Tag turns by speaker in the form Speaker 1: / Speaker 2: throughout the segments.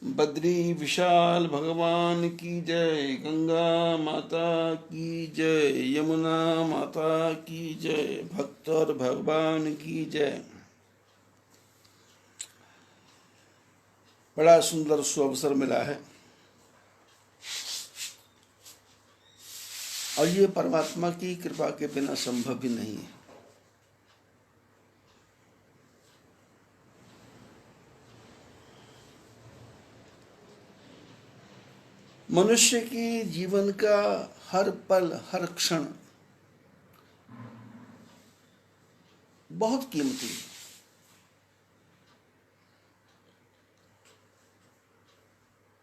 Speaker 1: बद्री विशाल भगवान की जय, गंगा माता की जय, यमुना माता की जय, भक्त और भगवान की जय। बड़ा सुंदर सुअवसर मिला है और ये परमात्मा की कृपा के बिना संभव भी नहीं है। मनुष्य की जीवन का हर पल हर क्षण बहुत कीमती है।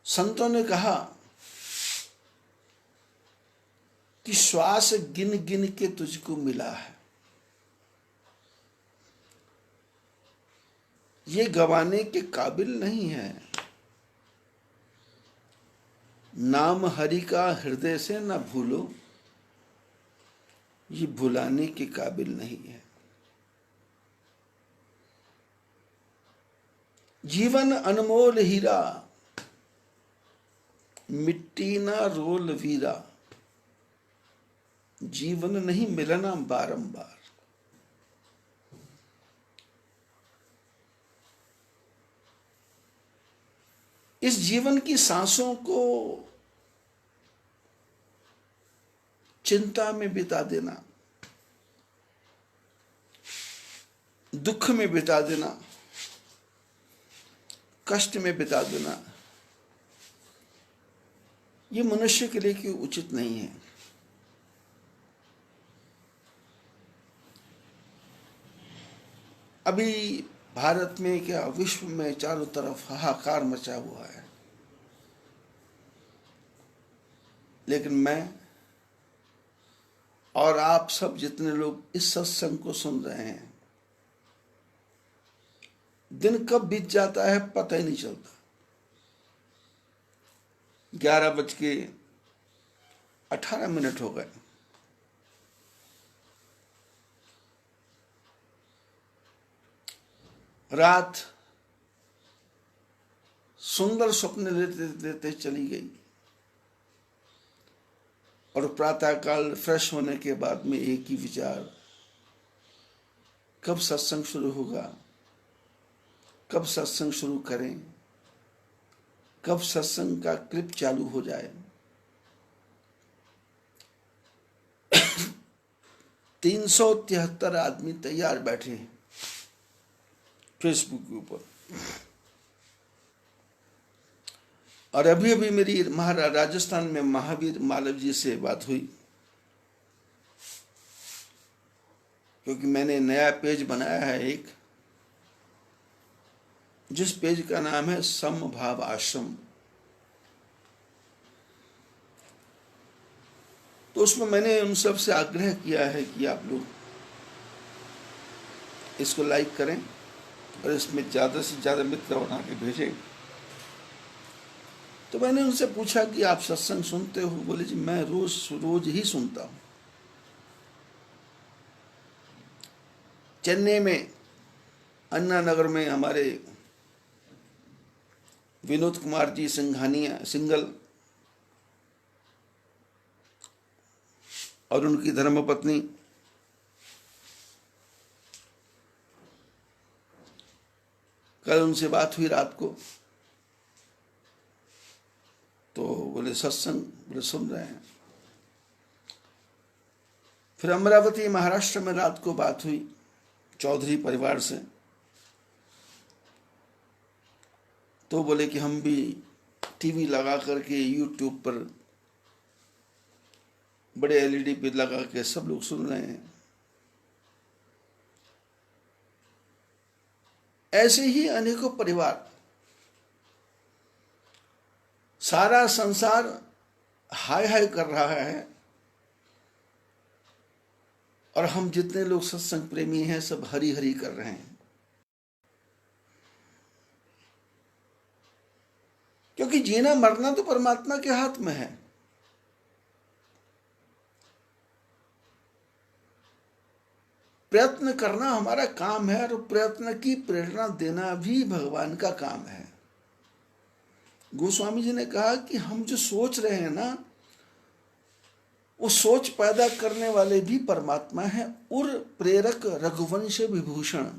Speaker 1: संतों ने कहा कि श्वास गिन गिन के तुझको मिला है, ये गंवाने के काबिल नहीं है। नाम हरि का हृदय से न भूलो, ये भुलाने के काबिल नहीं है। जीवन अनमोल हीरा, मिट्टी ना रोल वीरा, जीवन नहीं मिलना बारंबार। इस जीवन की सांसों को चिंता में बिता देना, दुख में बिता देना, कष्ट में बिता देना, ये मनुष्य के लिए क्यों उचित नहीं है। अभी भारत में क्या विश्व में चारों तरफ हाहाकार मचा हुआ है, लेकिन मैं और आप सब जितने लोग इस सत्संग को सुन रहे हैं, दिन कब बीत जाता है पता ही नहीं चलता। 11:18 हो गए। रात सुंदर स्वप्न लेते लेते चली गई और प्रातःकाल फ्रेश होने के बाद में एक ही विचार, कब सत्संग शुरू होगा, कब सत्संग शुरू करें, कब सत्संग का क्लिप चालू हो जाए। 373 आदमी तैयार बैठे हैं फेसबुक के ऊपर। और अभी अभी मेरी राजस्थान में महावीर मालव जी से बात हुई, क्योंकि मैंने नया पेज बनाया है एक, जिस पेज का नाम है समभाव आश्रम। तो उसमें मैंने उन सब से आग्रह किया है कि आप लोग इसको लाइक करें और इसमें ज़्यादा से ज़्यादा मित्र बना के भेजें। तो मैंने उनसे पूछा कि आप सत्संग सुनते हो? बोले जी मैं रोज ही सुनता हूँ। चेन्नई में अन्ना नगर में हमारे विनोद कुमार जी सिंघानिया सिंगल और उनकी धर्मपत्नी कल उनसे बात हुई रात को, तो बोले सत्संग, बोले सुन रहे हैं। फिर अमरावती महाराष्ट्र में रात को बात हुई चौधरी परिवार से, तो बोले कि हम भी टीवी लगा करके यूट्यूब पर बड़े एलईडी पे लगा के सब लोग सुन रहे हैं। ऐसे ही अनेकों परिवार, सारा संसार हाय हाय कर रहा है और हम जितने लोग सत्संग प्रेमी हैं सब हरि हरि कर रहे हैं। क्योंकि जीना मरना तो परमात्मा के हाथ में है। प्रयत्न करना हमारा काम है और प्रयत्न की प्रेरणा देना भी भगवान का काम है। गोस्वामी जी ने कहा कि हम जो सोच रहे हैं ना, वो सोच पैदा करने वाले भी परमात्मा है। उर प्रेरक रघुवंश विभूषण,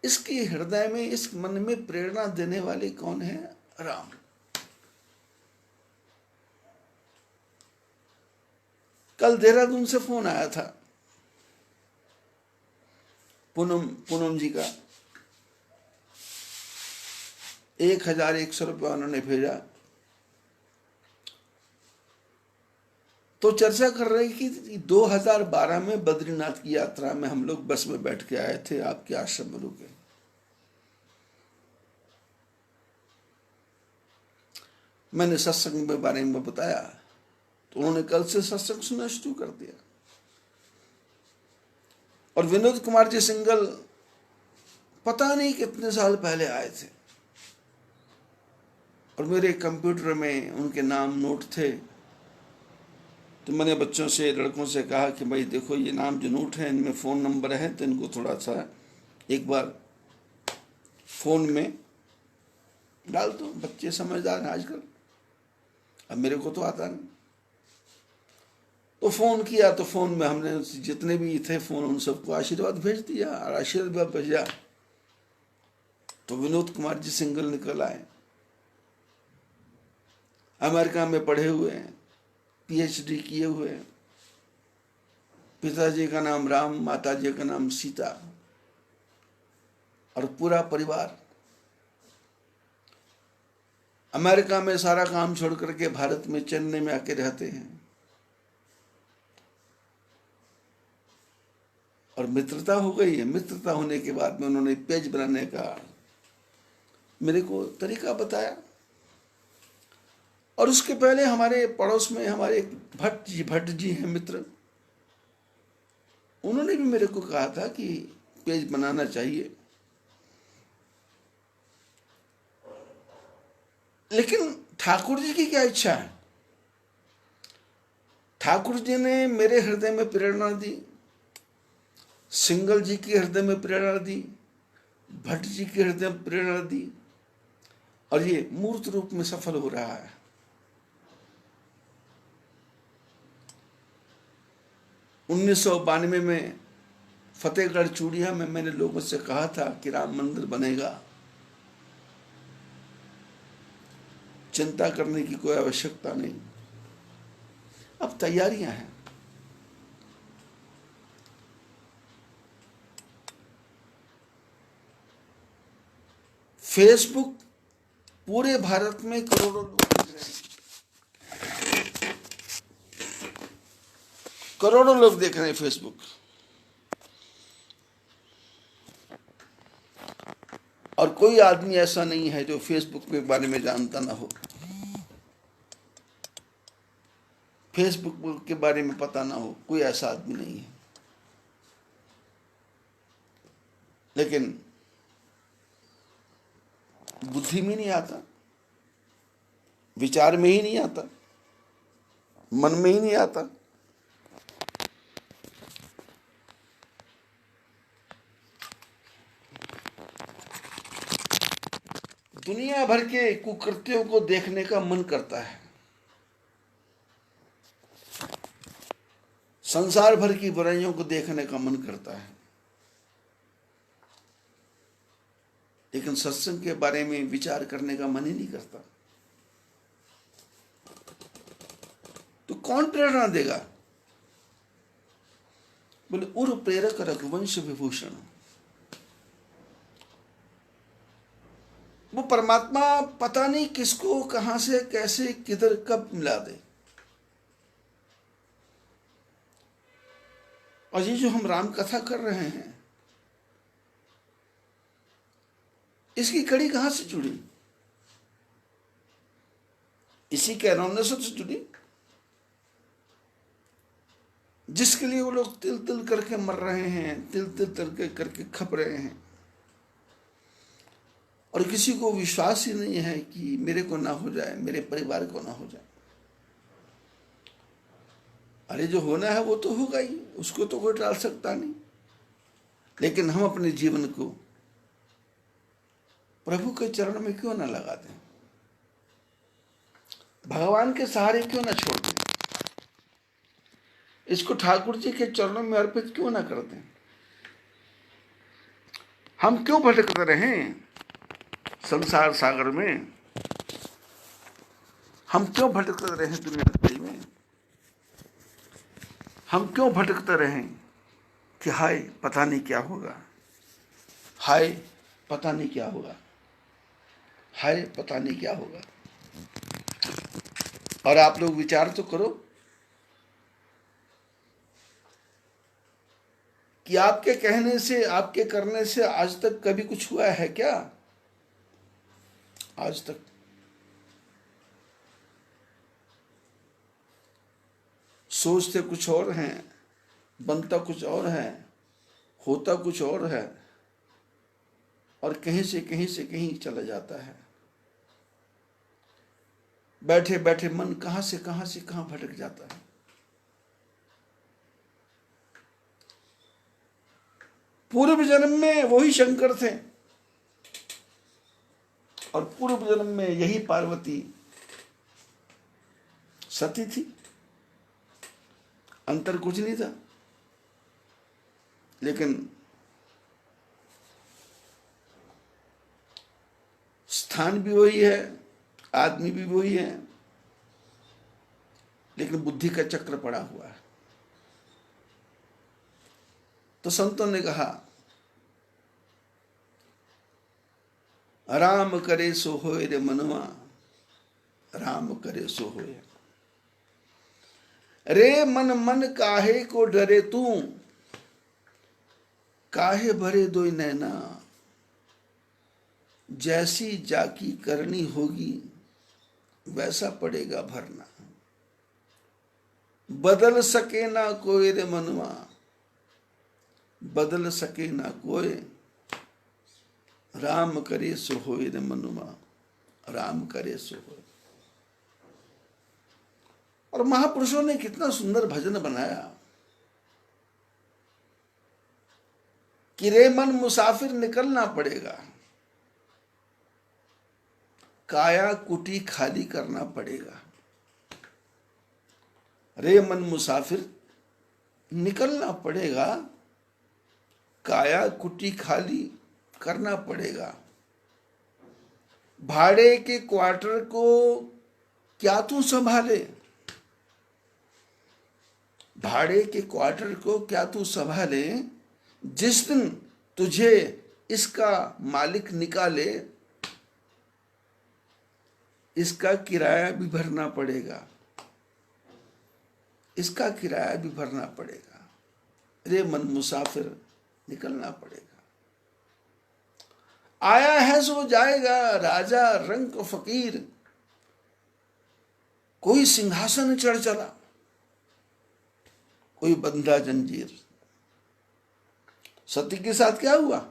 Speaker 1: इसके हृदय में, इस मन में प्रेरणा देने वाले कौन है? राम। कल देहरादून से फोन आया था पूनम जी का, 1100 रुपया उन्होंने भेजा। तो चर्चा कर रहे कि 2012 में बद्रीनाथ की यात्रा में हम लोग बस में बैठ के आए थे, आपके आश्रम में रुके। मैंने सत्संग के बारे में बताया तो उन्होंने कल से सत्संग सुनना शुरू कर दिया। और विनोद कुमार जी सिंगल पता नहीं कितने साल पहले आए थे, और मेरे कंप्यूटर में उनके नाम नोट थे। तो मैंने बच्चों से, लड़कों से कहा कि भाई देखो, ये नाम जो नोट है इनमें फ़ोन नंबर है, तो इनको थोड़ा सा एक बार फ़ोन में डाल दो। बच्चे समझदार हैं आजकल, अब मेरे को तो आता नहीं। तो फ़ोन किया, तो फ़ोन में हमने जितने भी थे फ़ोन, उन सबको आशीर्वाद भेज दिया और आशीर्वाद भेजा। तो विनोद कुमार जी सिंगल निकल आए, अमेरिका में पढ़े हुए हैं, PhD किए हुए हैं। पिताजी का नाम राम, माताजी का नाम सीता, और पूरा परिवार अमेरिका में सारा काम छोड़ करके भारत में चेन्नई में आके रहते हैं। और मित्रता हो गई है। मित्रता होने के बाद में उन्होंने पेज बनाने का मेरे को तरीका बताया। और उसके पहले हमारे पड़ोस में हमारे भट्ट जी हैं मित्र, उन्होंने भी मेरे को कहा था कि पेज बनाना चाहिए। लेकिन ठाकुर जी की क्या इच्छा है? ठाकुर जी ने मेरे हृदय में प्रेरणा दी, सिंगल जी के हृदय में प्रेरणा दी, भट्ट जी के हृदय में प्रेरणा दी, और ये मूर्त रूप में सफल हो रहा है। उन्नीस 1992 में फतेहगढ़ चूड़िया में मैंने लोगों से कहा था कि राम मंदिर बनेगा, चिंता करने की कोई आवश्यकता नहीं। अब तैयारियां हैं। फेसबुक पूरे भारत में करोड़ों लोग देख रहे हैं, करोड़ों लोग देख रहे हैं फेसबुक। और कोई आदमी ऐसा नहीं है जो फेसबुक के बारे में जानता ना हो, फेसबुक के बारे में पता ना हो, कोई ऐसा आदमी नहीं है। लेकिन बुद्धि में नहीं आता, विचार में ही नहीं आता, मन में ही नहीं आता। दुनिया भर के कुकृत्यों को देखने का मन करता है, संसार भर की बुराइयों को देखने का मन करता है, लेकिन सत्संग के बारे में विचार करने का मन ही नहीं करता। तो कौन प्रेरणा देगा? बोले उर प्रेरक रघुवंश विभूषण। वो परमात्मा पता नहीं किसको कहां से कैसे किधर कब मिला दे। और ये जो हम राम कथा कर रहे हैं, इसकी कड़ी कहां से जुड़ी? इसी के अनौनसत से जुड़ी, जिसके लिए वो लोग तिल तिल करके मर रहे हैं, तिल तिल करके खप रहे हैं। और किसी को विश्वास ही नहीं है कि मेरे को ना हो जाए, मेरे परिवार को ना हो जाए। अरे जो होना है वो तो होगा ही, उसको तो कोई टाल सकता नहीं। लेकिन हम अपने जीवन को प्रभु के चरण में क्यों ना लगा दें, भगवान के सहारे क्यों ना छोड़ दें, इसको ठाकुर जी के चरणों में अर्पित क्यों ना कर दें। हम क्यों भटकते रहें संसार सागर में, हम क्यों भटकते रहें दुनियादारी में, हम क्यों भटकते रहें कि हाय पता नहीं क्या होगा, हाय पता नहीं क्या होगा, हाय पता नहीं क्या होगा। और आप लोग विचार तो करो कि आपके कहने से, आपके करने से आज तक कभी कुछ हुआ है क्या? आज तक सोचते कुछ और हैं, बनता कुछ और है, होता कुछ और है, और कहीं से कहीं चला जाता है। बैठे बैठे मन कहां से कहां भटक जाता है। पूर्व जन्म में वही शंकर थे और पूर्व जन्म में यही पार्वती सती थी, अंतर कुछ नहीं था। लेकिन स्थान भी वही है, आदमी भी वही है, लेकिन बुद्धि का चक्र पड़ा हुआ है। तो संतों ने कहा राम करे सो होए रे मनुआ, राम करे सो होए। रे मन मन काहे को डरे तू, काहे भरे दोई नैना, जैसी जाकी करनी होगी वैसा पड़ेगा भरना। बदल सके ना कोई रे मनुआ, बदल सके ना कोई, राम करे सो होए रे मनुआ, राम करे सो होए। और महापुरुषों ने कितना सुंदर भजन बनाया कि रे मन मुसाफिर निकलना पड़ेगा, काया कुटी खाली करना पड़ेगा। रे मन मुसाफिर निकलना पड़ेगा, काया कुटी खाली करना पड़ेगा। भाड़े के क्वार्टर को क्या तू संभाले, भाड़े के क्वार्टर को क्या तू संभाले, जिस दिन तुझे इसका मालिक निकाले, इसका किराया भी भरना पड़ेगा, इसका किराया भी भरना पड़ेगा। रे मन मुसाफिर निकलना पड़ेगा। आया है सो जाएगा, राजा रंक फकीर, कोई सिंहासन चढ़ चला, कोई बंधा जंजीर। सती के साथ क्या हुआ?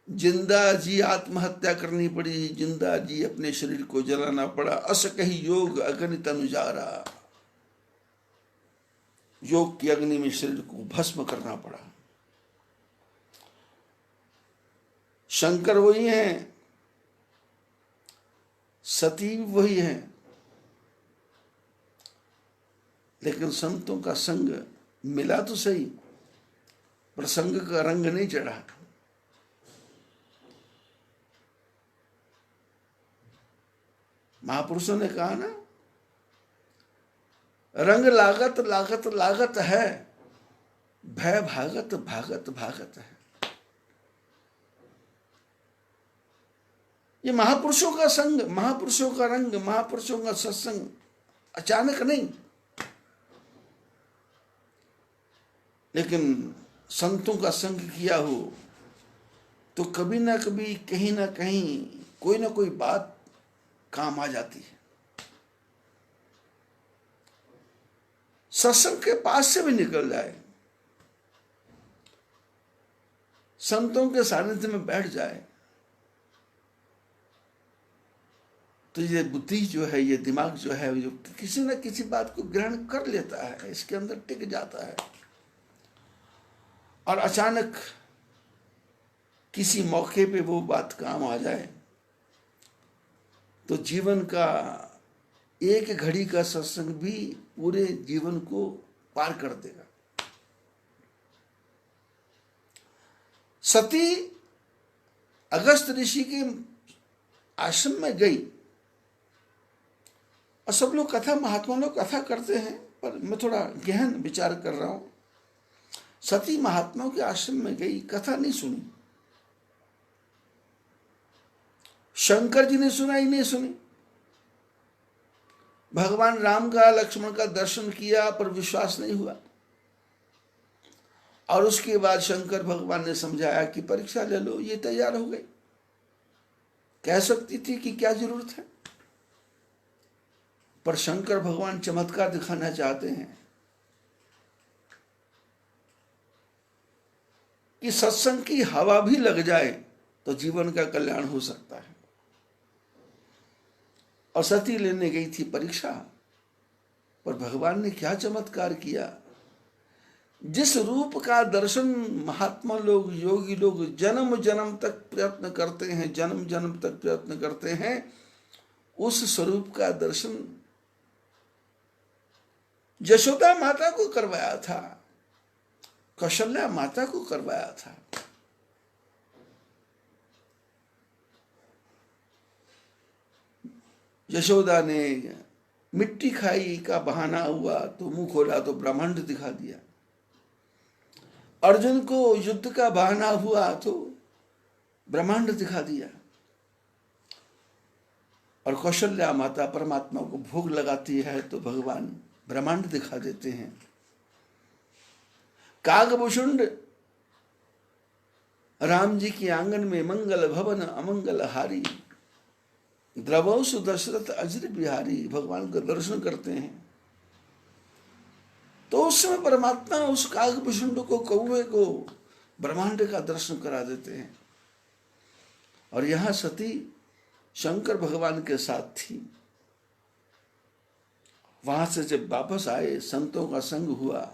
Speaker 1: जिंदा जी आत्महत्या करनी पड़ी, जिंदा जी अपने शरीर को जलाना पड़ा। अस कही योग अग्नि अनुजारा, योग की अग्नि में शरीर को भस्म करना पड़ा। शंकर वही हैं, सती वही है, लेकिन संतों का संग मिला तो सही, पर संग का रंग नहीं चढ़ा। महापुरुषों ने कहा ना, रंग लागत लागत लागत है, भय भागत भागत भागत है। ये महापुरुषों का संग, महापुरुषों का रंग, महापुरुषों का सत्संग अचानक नहीं, लेकिन संतों का संग किया हो तो कभी ना कभी, कहीं ना कहीं, कोई ना कोई बात काम आ जाती है। सत्संग के पास से भी निकल जाए, संतों के सानिध्य में बैठ जाए, तो ये बुद्धि जो है, ये दिमाग जो है, जो किसी न किसी बात को ग्रहण कर लेता है, इसके अंदर टिक जाता है। और अचानक किसी मौके पे वो बात काम आ जाए तो जीवन का एक घड़ी का सत्संग भी पूरे जीवन को पार कर देगा। सती अगस्त ऋषि के आश्रम में गई और सब लोग कथा, महात्मा लोग कथा करते हैं, पर मैं थोड़ा गहन विचार कर रहा हूं। सती महात्माओं के आश्रम में गई, कथा नहीं सुनी, शंकर जी ने सुना ही नहीं सुनी। भगवान राम का, लक्ष्मण का दर्शन किया पर विश्वास नहीं हुआ। और उसके बाद शंकर भगवान ने समझाया कि परीक्षा ले लो, ये तैयार हो गई, कह सकती थी कि क्या जरूरत है। पर शंकर भगवान चमत्कार दिखाना चाहते हैं कि सत्संग की हवा भी लग जाए तो जीवन का कल्याण हो सकता है। और सती लेने गई थी परीक्षा, पर भगवान ने क्या चमत्कार किया। जिस रूप का दर्शन महात्मा लोग, योगी लोग जन्म जन्म तक प्रयत्न करते हैं, जन्म जन्म तक प्रयत्न करते हैं, उस स्वरूप का दर्शन यशोदा माता को करवाया था, कौशल्या माता को करवाया था। यशोदा ने मिट्टी खाई का बहाना हुआ तो मुंह खोला तो ब्रह्मांड दिखा दिया। अर्जुन को युद्ध का बहाना हुआ तो ब्रह्मांड दिखा दिया। और कौशल्या माता परमात्मा को भोग लगाती है तो भगवान ब्रह्मांड दिखा देते हैं। कागभूषुंड राम जी के आंगन में मंगल भवन अमंगल हारी, द्रवौ सुदशरथ अजर बिहारी, भगवान का दर्शन करते हैं। तो उस समय परमात्मा उस कागभूषुंड को, कौवे को ब्रह्मांड का दर्शन करा देते हैं। और यहां सती शंकर भगवान के साथ थी। वहां से जब वापस आए, संतों का संग हुआ।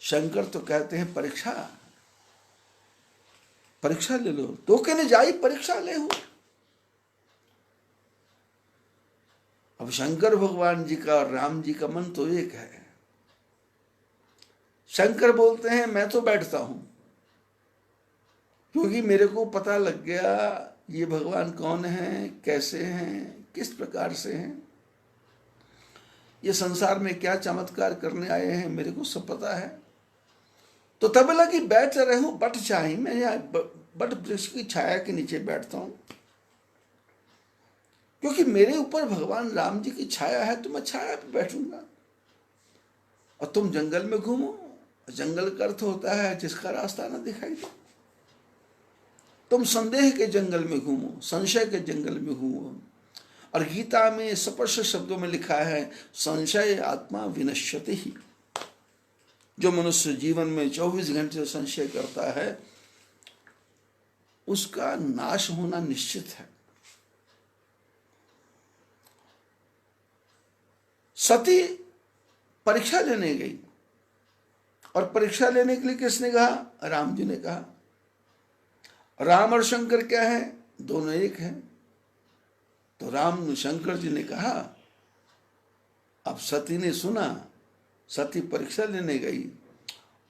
Speaker 1: शंकर तो कहते हैं परीक्षा परीक्षा ले लो, तो कहने जाई परीक्षा ले हो। अब शंकर भगवान जी का और राम जी का मन तो एक है। शंकर बोलते हैं मैं तो बैठता हूं, क्योंकि मेरे को पता लग गया ये भगवान कौन है, कैसे हैं, किस प्रकार से हैं, ये संसार में क्या चमत्कार करने आए हैं, मेरे को सब पता है। तो तब लगी बैठ रहे हूं बट छाई, मैं यहाँ बट वृक्ष की छाया के नीचे बैठता हूं, क्योंकि मेरे ऊपर भगवान राम जी की छाया है, तो मैं छाया पे बैठूंगा। और तुम जंगल में घूमो, जंगल का अर्थ होता है जिसका रास्ता ना दिखाई दे। तुम संदेह के जंगल में घूमो, संशय के जंगल में घूमो। और गीता में स्पष्ट शब्दों में लिखा है, संशय आत्मा विनश्यति ही। जो मनुष्य जीवन में 24 घंटे संशय करता है, उसका नाश होना निश्चित है। सती परीक्षा लेने गई, और परीक्षा लेने के लिए किसने कहा? राम जी ने कहा। राम और शंकर क्या है? दोनों एक हैं। तो राम शंकर जी ने कहा। अब सती ने सुना, सती परीक्षा लेने गई,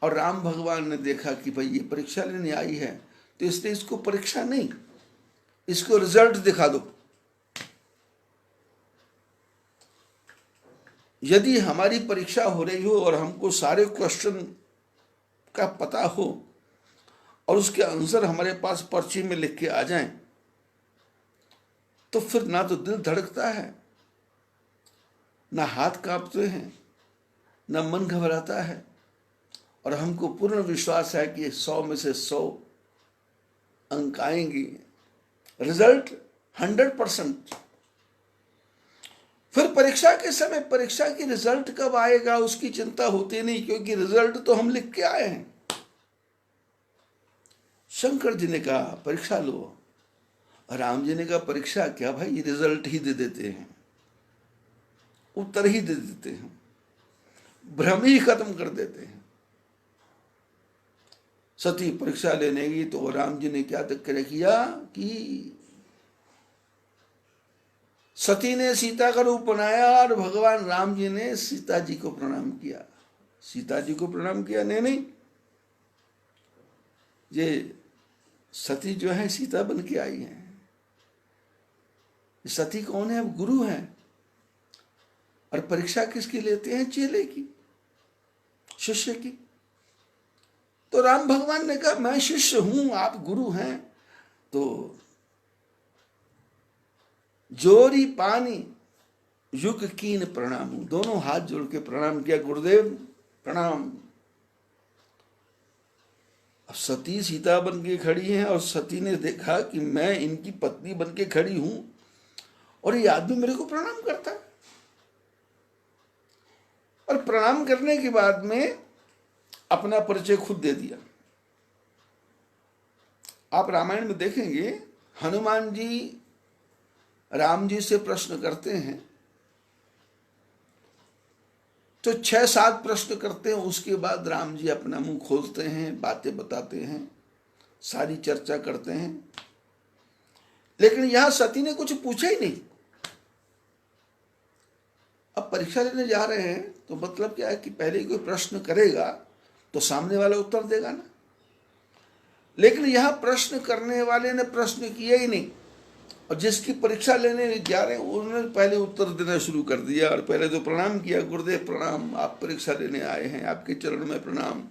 Speaker 1: और राम भगवान ने देखा कि भाई ये परीक्षा लेने आई है, तो इसलिए इसको परीक्षा नहीं, इसको रिजल्ट दिखा दो। यदि हमारी परीक्षा हो रही हो और हमको सारे क्वेश्चन का पता हो और उसके आंसर हमारे पास पर्ची में लिख के आ जाएं, तो फिर ना तो दिल धड़कता है, ना हाथ कांपते हैं, ना मन घबराता है, और हमको पूर्ण विश्वास है कि 100 में से 100 अंक आएंगे, रिजल्ट 100%। फिर परीक्षा के समय परीक्षा की रिजल्ट कब आएगा उसकी चिंता होती नहीं, क्योंकि रिजल्ट तो हम लिख के आए हैं। शंकर जी ने कहा परीक्षा लो, राम जी ने कहा परीक्षा क्या भाई, ये रिजल्ट ही दे देते हैं, उत्तर ही दे देते हैं, भ्रम ही खत्म कर देते हैं। सती परीक्षा लेने गई तो राम जी ने क्या किया कि सती ने सीता का रूप बनाया और भगवान राम जी ने सीता जी को प्रणाम किया। सीता जी को प्रणाम किया? नहीं, ये सती जो है सीता बन के आई है। सती कौन है? गुरु है। और परीक्षा किसकी लेते हैं? चेले की, शिष्य की। तो राम भगवान ने कहा मैं शिष्य हूं, आप गुरु हैं, तो जोरी पानी युग कीन प्रणाम। दोनों हाथ जोड़ के प्रणाम किया, गुरुदेव प्रणाम। अब सती सीता बन के खड़ी है और सती ने देखा कि मैं इनकी पत्नी बन के खड़ी हूं और ये आदमी मेरे को प्रणाम करता है। और प्रणाम करने के बाद में अपना परिचय खुद दे दिया। आप रामायण में देखेंगे हनुमान जी राम जी से प्रश्न करते हैं तो 6-7 प्रश्न करते हैं, उसके बाद राम जी अपना मुंह खोलते हैं, बातें बताते हैं, सारी चर्चा करते हैं। लेकिन यहां सती ने कुछ पूछा ही नहीं। अब परीक्षा लेने जा रहे हैं तो मतलब क्या है कि पहले कोई प्रश्न करेगा तो सामने वाला उत्तर देगा ना। लेकिन यहां प्रश्न करने वाले ने प्रश्न किया ही नहीं और जिसकी परीक्षा लेने जा रहे हैं उन्होंने पहले उत्तर देना शुरू कर दिया। और पहले तो प्रणाम किया, गुरुदेव प्रणाम, आप परीक्षा लेने आए हैं, आपके चरण में प्रणाम।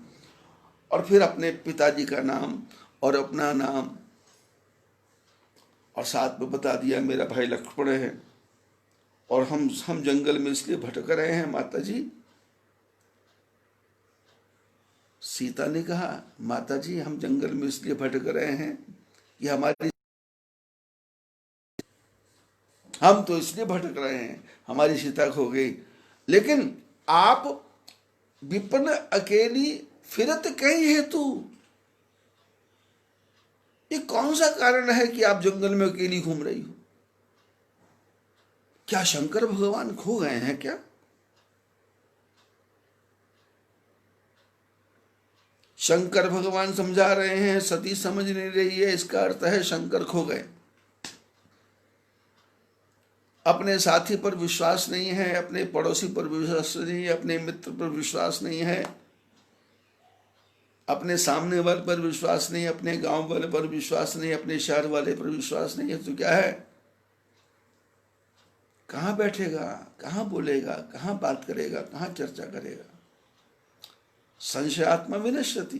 Speaker 1: और फिर अपने पिताजी का नाम और अपना नाम और साथ में बता दिया मेरा भाई लक्ष्मण है और हम जंगल में इसलिए भटक रहे हैं माता जी। सीता ने कहा माता जी हम जंगल में इसलिए भटक रहे हैं कि हम तो इसलिए भटक रहे हैं हमारी सीता खो गई। लेकिन आप विपन अकेली फिरत कहीं हेतु, ये कौन सा कारण है कि आप जंगल में अकेली घूम रही हो? क्या शंकर भगवान खो गए हैं क्या? शंकर भगवान समझा रहे हैं, सती समझ नहीं रही है, इसका अर्थ है शंकर खो गए। अपने साथी पर विश्वास नहीं है, अपने पड़ोसी पर विश्वास नहीं है, अपने मित्र पर विश्वास नहीं है, अपने सामने वाले पर विश्वास नहीं, अपने गांव वाले पर विश्वास नहीं, अपने शहर वाले पर विश्वास नहीं है। तो क्या है, कहां बैठेगा, कहां बोलेगा, कहां बात करेगा, कहां चर्चा करेगा? संशयात्मा विनश्यति,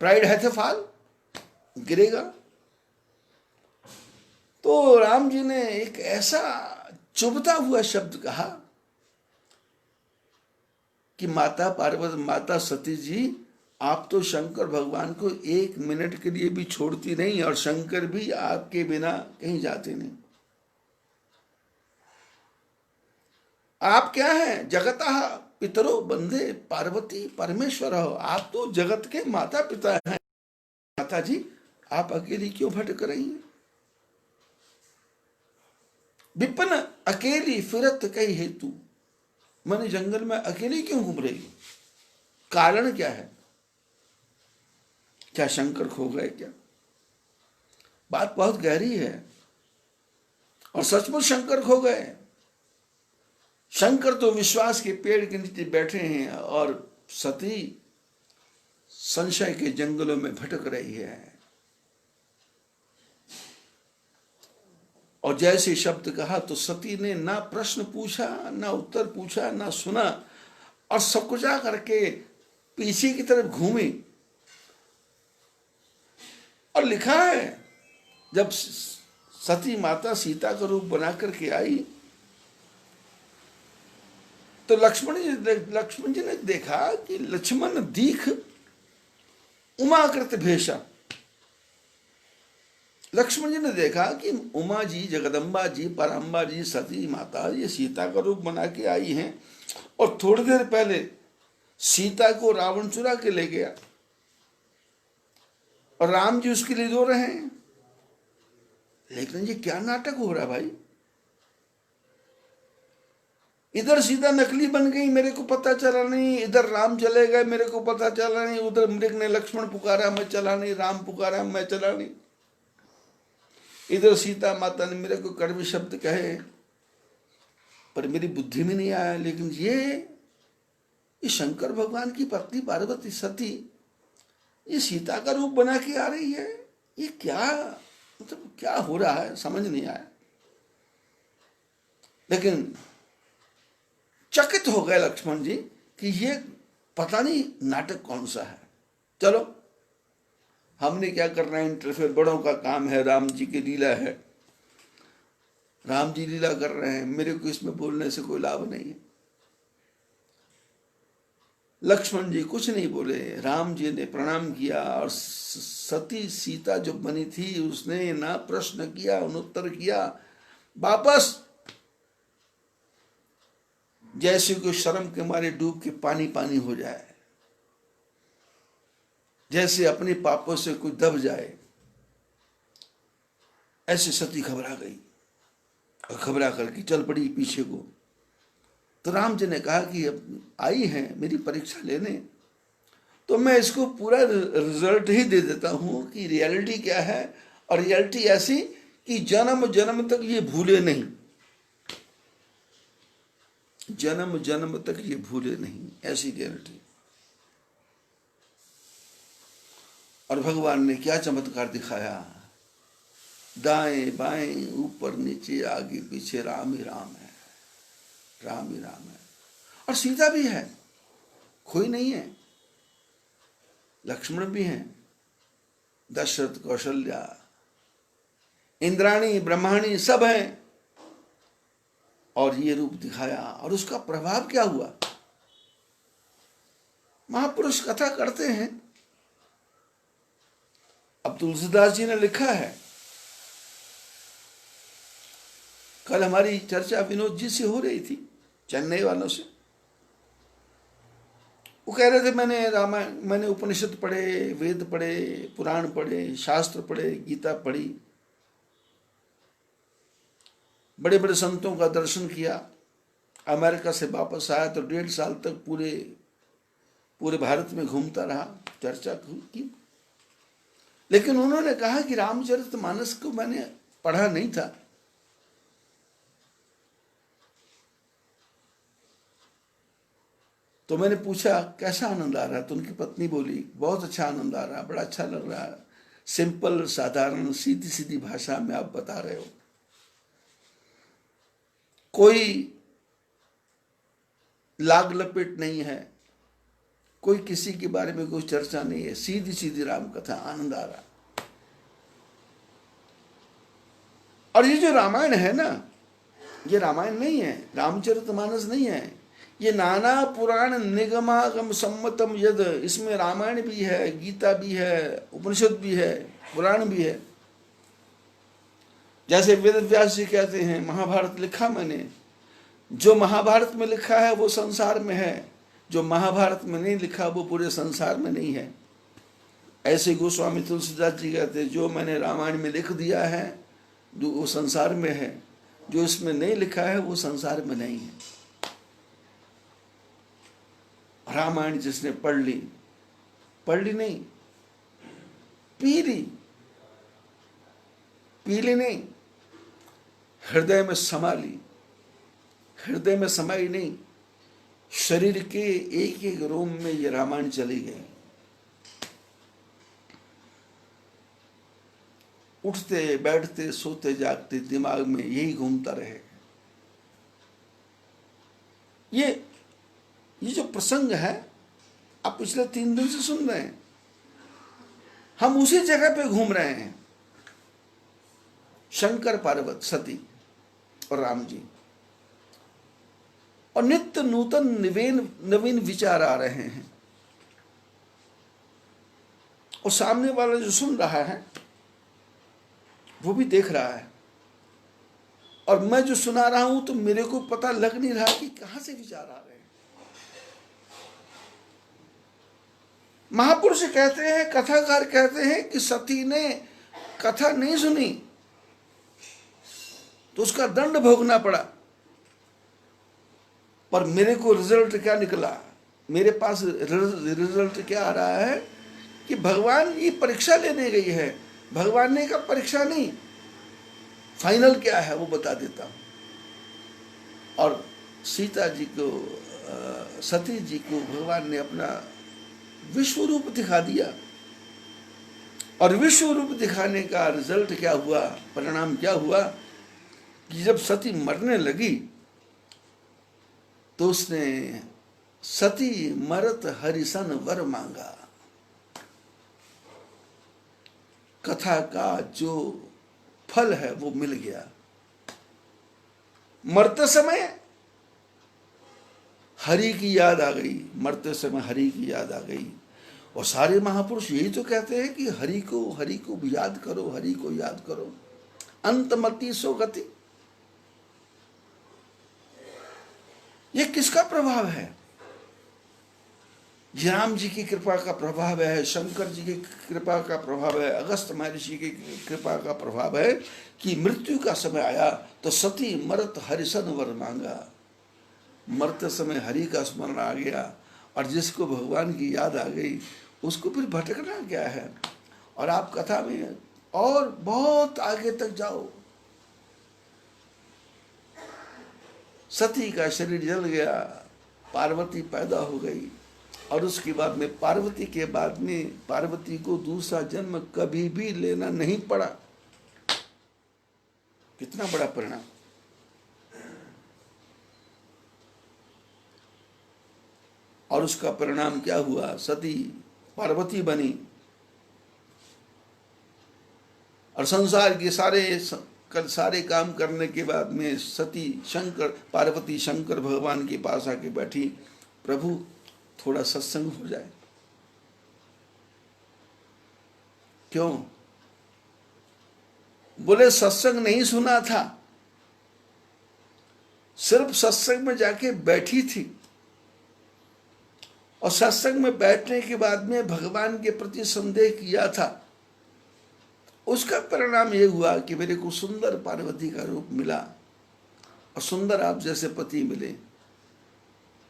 Speaker 1: प्राइड है फाल, गिरेगा। तो राम जी ने एक ऐसा चुभता हुआ शब्द कहा कि माता पार्वती, माता सती जी, आप तो शंकर भगवान को 1 मिनट के लिए भी छोड़ती नहीं और शंकर भी आपके बिना कहीं जाते नहीं। आप क्या हैं? जगतः पितरो बंदे पार्वती परमेश्वर हो, आप तो जगत के माता पिता हैं। माता जी आप अकेली क्यों भटक रही हैं? विपिन अकेली फिरत कई हेतु, मैंने जंगल में अकेली क्यों घूम रही हूं? कारण क्या है? क्या शंकर खो गए क्या? बात बहुत गहरी है और सचमुच शंकर खो गए। शंकर तो विश्वास के पेड़ के नीचे बैठे हैं और सती संशय के जंगलों में भटक रही है। और जैसे शब्द कहा तो सती ने ना प्रश्न पूछा, ना उत्तर पूछा, ना सुना और सकुचा करके पीछे की तरफ घूमी। और लिखा है जब सती माता सीता का रूप बना करके आई तो लक्ष्मण जी ने देखा कि लक्ष्मण दीख उमाकृत भेषा। लक्ष्मण जी ने देखा कि उमा जी, जगदम्बा जी, पराम्बा जी, सती माता ये सीता का रूप बना के आई हैं और थोड़ी देर पहले सीता को रावण चुरा के ले गया और राम जी उसके लिए रो रहे हैं। लेकिन ये क्या नाटक हो रहा है भाई? इधर सीता नकली बन गई, मेरे को पता चला नहीं, इधर राम चले गए, मेरे को पता चला नहीं, उधर मृग ने लक्ष्मण पुकारा, मैं चला नहीं, राम पुकारा, मैं चला नहीं, इधर सीता माता ने मेरे को कड़वे शब्द कहे पर मेरी बुद्धि में नहीं आया। लेकिन ये शंकर भगवान की पत्नी पार्वती सती ये सीता का रूप बना के आ रही है, ये क्या मतलब क्या हो रहा है, समझ नहीं आया। लेकिन चकित हो गए लक्ष्मण जी कि ये पता नहीं नाटक कौन सा है। चलो हमने क्या करना है, इंटरफेयर, बड़ों का काम है, राम जी की लीला है, राम जी लीला कर रहे हैं, मेरे को इसमें बोलने से कोई लाभ नहीं है। लक्ष्मण जी कुछ नहीं बोले, राम जी ने प्रणाम किया और सती सीता जो बनी थी उसने ना प्रश्न किया न उत्तर किया, वापस जैसे कोई शर्म के मारे डूब के पानी पानी हो जाए, जैसे अपने पापों से कोई दब जाए, ऐसे सती घबरा गई और घबरा करके चल पड़ी पीछे को। तो राम जी ने कहा कि अब आई है मेरी परीक्षा लेने, तो मैं इसको पूरा रिजल्ट ही दे देता हूं कि रियलिटी क्या है, और रियलिटी ऐसी कि जन्म जन्म तक ये भूले नहीं, जन्म जन्म तक ये भूले नहीं, ऐसी रियलिटी। और भगवान ने क्या चमत्कार दिखाया, दाएं बाएं ऊपर नीचे आगे पीछे राम ही राम है, राम ही राम है। और सीता भी है, कोई नहीं है, लक्ष्मण भी हैं, दशरथ कौशल्या इंद्राणी ब्रह्माणी सब हैं, और ये रूप दिखाया। और उसका प्रभाव क्या हुआ, महापुरुष कथा करते हैं। अब तुलसीदास जी ने लिखा है, कल हमारी चर्चा विनोद जी से हो रही थी, चेन्नई वालों से। वो कह रहे थे मैंने रामायण, मैंने उपनिषद पढ़े, वेद पढ़े, पुराण पढ़े, शास्त्र पढ़े, गीता पढ़ी, बड़े बड़े संतों का दर्शन किया, अमेरिका से वापस आया तो 1.5 साल तक पूरे भारत में घूमता रहा, चर्चा की। लेकिन उन्होंने कहा कि रामचरितमानस को मैंने पढ़ा नहीं था। तो मैंने पूछा कैसा आनंद आ रहा है, तो उनकी पत्नी बोली बहुत अच्छा आनंद आ रहा है, बड़ा अच्छा लग रहा है, सिंपल साधारण सीधी सीधी भाषा में आप बता रहे हो, कोई लाग लपेट नहीं है, कोई किसी के बारे में कोई चर्चा नहीं है, सीधी सीधी राम कथा, आनंद आ रहा। और ये जो रामायण है ना, ये रामायण नहीं है, रामचरितमानस नहीं है, ये नाना पुराण निगमागम सम्मतम यद, इसमें रामायण भी है, गीता भी है, उपनिषद भी है, पुराण भी है। जैसे वेद व्यास जी कहते हैं महाभारत लिखा मैंने, जो महाभारत में लिखा है वो संसार में है, जो महाभारत में नहीं लिखा वो पूरे संसार में नहीं है। ऐसे गोस्वामी तुलसीदास जी कहते हैं जो मैंने रामायण में लिख दिया है वो संसार में है, जो इसमें नहीं लिखा है वो संसार में नहीं है। रामायण जिसने पढ़ ली नहीं, पी ली नहीं, हृदय में समा ली, हृदय में समाई नहीं, शरीर के एक एक रोम में ये रामायण चली गई। उठते बैठते सोते जागते दिमाग में यही घूमता रहे। ये जो प्रसंग है आप पिछले 3 दिन से सुन रहे हैं, हम उसी जगह पे घूम रहे हैं, शंकर पार्वती सती और राम जी, और नित्य नूतन नवीन विचार आ रहे हैं। और सामने वाला जो सुन रहा है वो भी देख रहा है, और मैं जो सुना रहा हूं तो मेरे को पता लग नहीं रहा कि कहां से विचार आ रहे हैं। महापुरुष कहते हैं, कथाकार कहते हैं कि सती ने कथा नहीं सुनी तो उसका दंड भोगना पड़ा। पर मेरे को रिजल्ट क्या निकला, मेरे पास रिजल्ट क्या आ रहा है कि भगवान ये परीक्षा लेने गई है। भगवान ने कहा परीक्षा नहीं, फाइनल क्या है वो बता देता हूं। और सीता जी को, सती जी को भगवान ने अपना विश्व रूप दिखा दिया। और विश्व रूप दिखाने का रिजल्ट क्या हुआ, परिणाम क्या हुआ कि जब सती मरने लगी तो उसने सती मरत हरिसन वर मांगा। कथा का जो फल है वो मिल गया। मरते समय हरि की याद आ गई, मरते समय हरि की याद आ गई। और सारे महापुरुष यही तो कहते हैं कि हरि को याद करो, हरि को याद करो, अंतमति सो गति। ये किसका प्रभाव है? राम जी की कृपा का प्रभाव है, शंकर जी की कृपा का प्रभाव है, अगस्त महर्षि की कृपा का प्रभाव है कि मृत्यु का समय आया तो सती मरत हरिसन वर मांगा। मरते समय हरि का स्मरण आ गया और जिसको भगवान की याद आ गई उसको फिर भटकना क्या है। और आप कथा में और बहुत आगे तक जाओ, सती का शरीर जल गया, पार्वती पैदा हो गई और उसके बाद में पार्वती के बाद में पार्वती को दूसरा जन्म कभी भी लेना नहीं पड़ा। कितना बड़ा परिणाम। और उसका परिणाम क्या हुआ, सती पार्वती बनी और संसार के सारे काम करने के बाद में सती पार्वती शंकर भगवान के पास आके बैठी, प्रभु थोड़ा सत्संग हो जाए। क्यों? बोले सत्संग नहीं सुना था, सिर्फ सत्संग में जाके बैठी थी और सत्संग में बैठने के बाद में भगवान के प्रति संदेह किया था। उसका परिणाम यह हुआ कि मेरे को सुंदर पार्वती का रूप मिला और सुंदर आप जैसे पति मिले।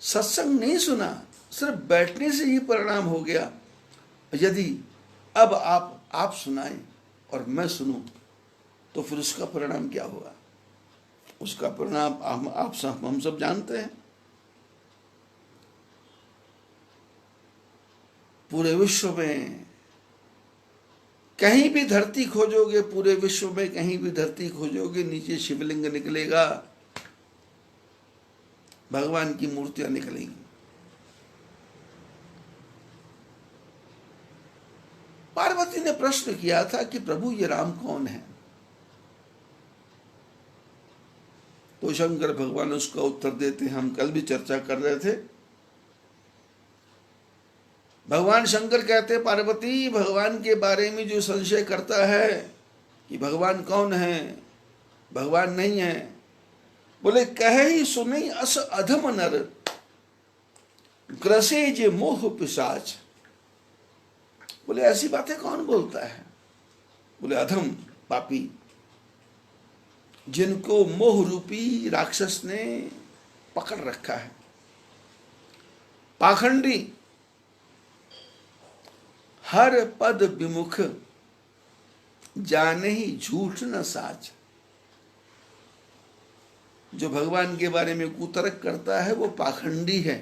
Speaker 1: सत्संग नहीं सुना, सिर्फ बैठने से ही परिणाम हो गया। यदि अब आप सुनाएं और मैं सुनूं तो फिर उसका परिणाम क्या होगा? उसका परिणाम हम सब जानते हैं। पूरे विश्व में कहीं भी धरती खोजोगे, पूरे विश्व में कहीं भी धरती खोजोगे, नीचे शिवलिंग निकलेगा, भगवान की मूर्तियां निकलेंगी। पार्वती ने प्रश्न किया था कि प्रभु ये राम कौन है? तो शंकर भगवान उसका उत्तर देते हैं, हम कल भी चर्चा कर रहे थे। भगवान शंकर कहते पार्वती, भगवान के बारे में जो संशय करता है कि भगवान कौन है, भगवान नहीं है, बोले कहे ही सुनी अस अधम नर ग्रसे जे मोह पिशाच। बोले ऐसी बातें कौन बोलता है? बोले अधम पापी, जिनको मोह रूपी राक्षस ने पकड़ रखा है, पाखंडी, हर पद विमुख, जाने ही झूठ न साच। जो भगवान के बारे में कुतर्क करता है वो पाखंडी है,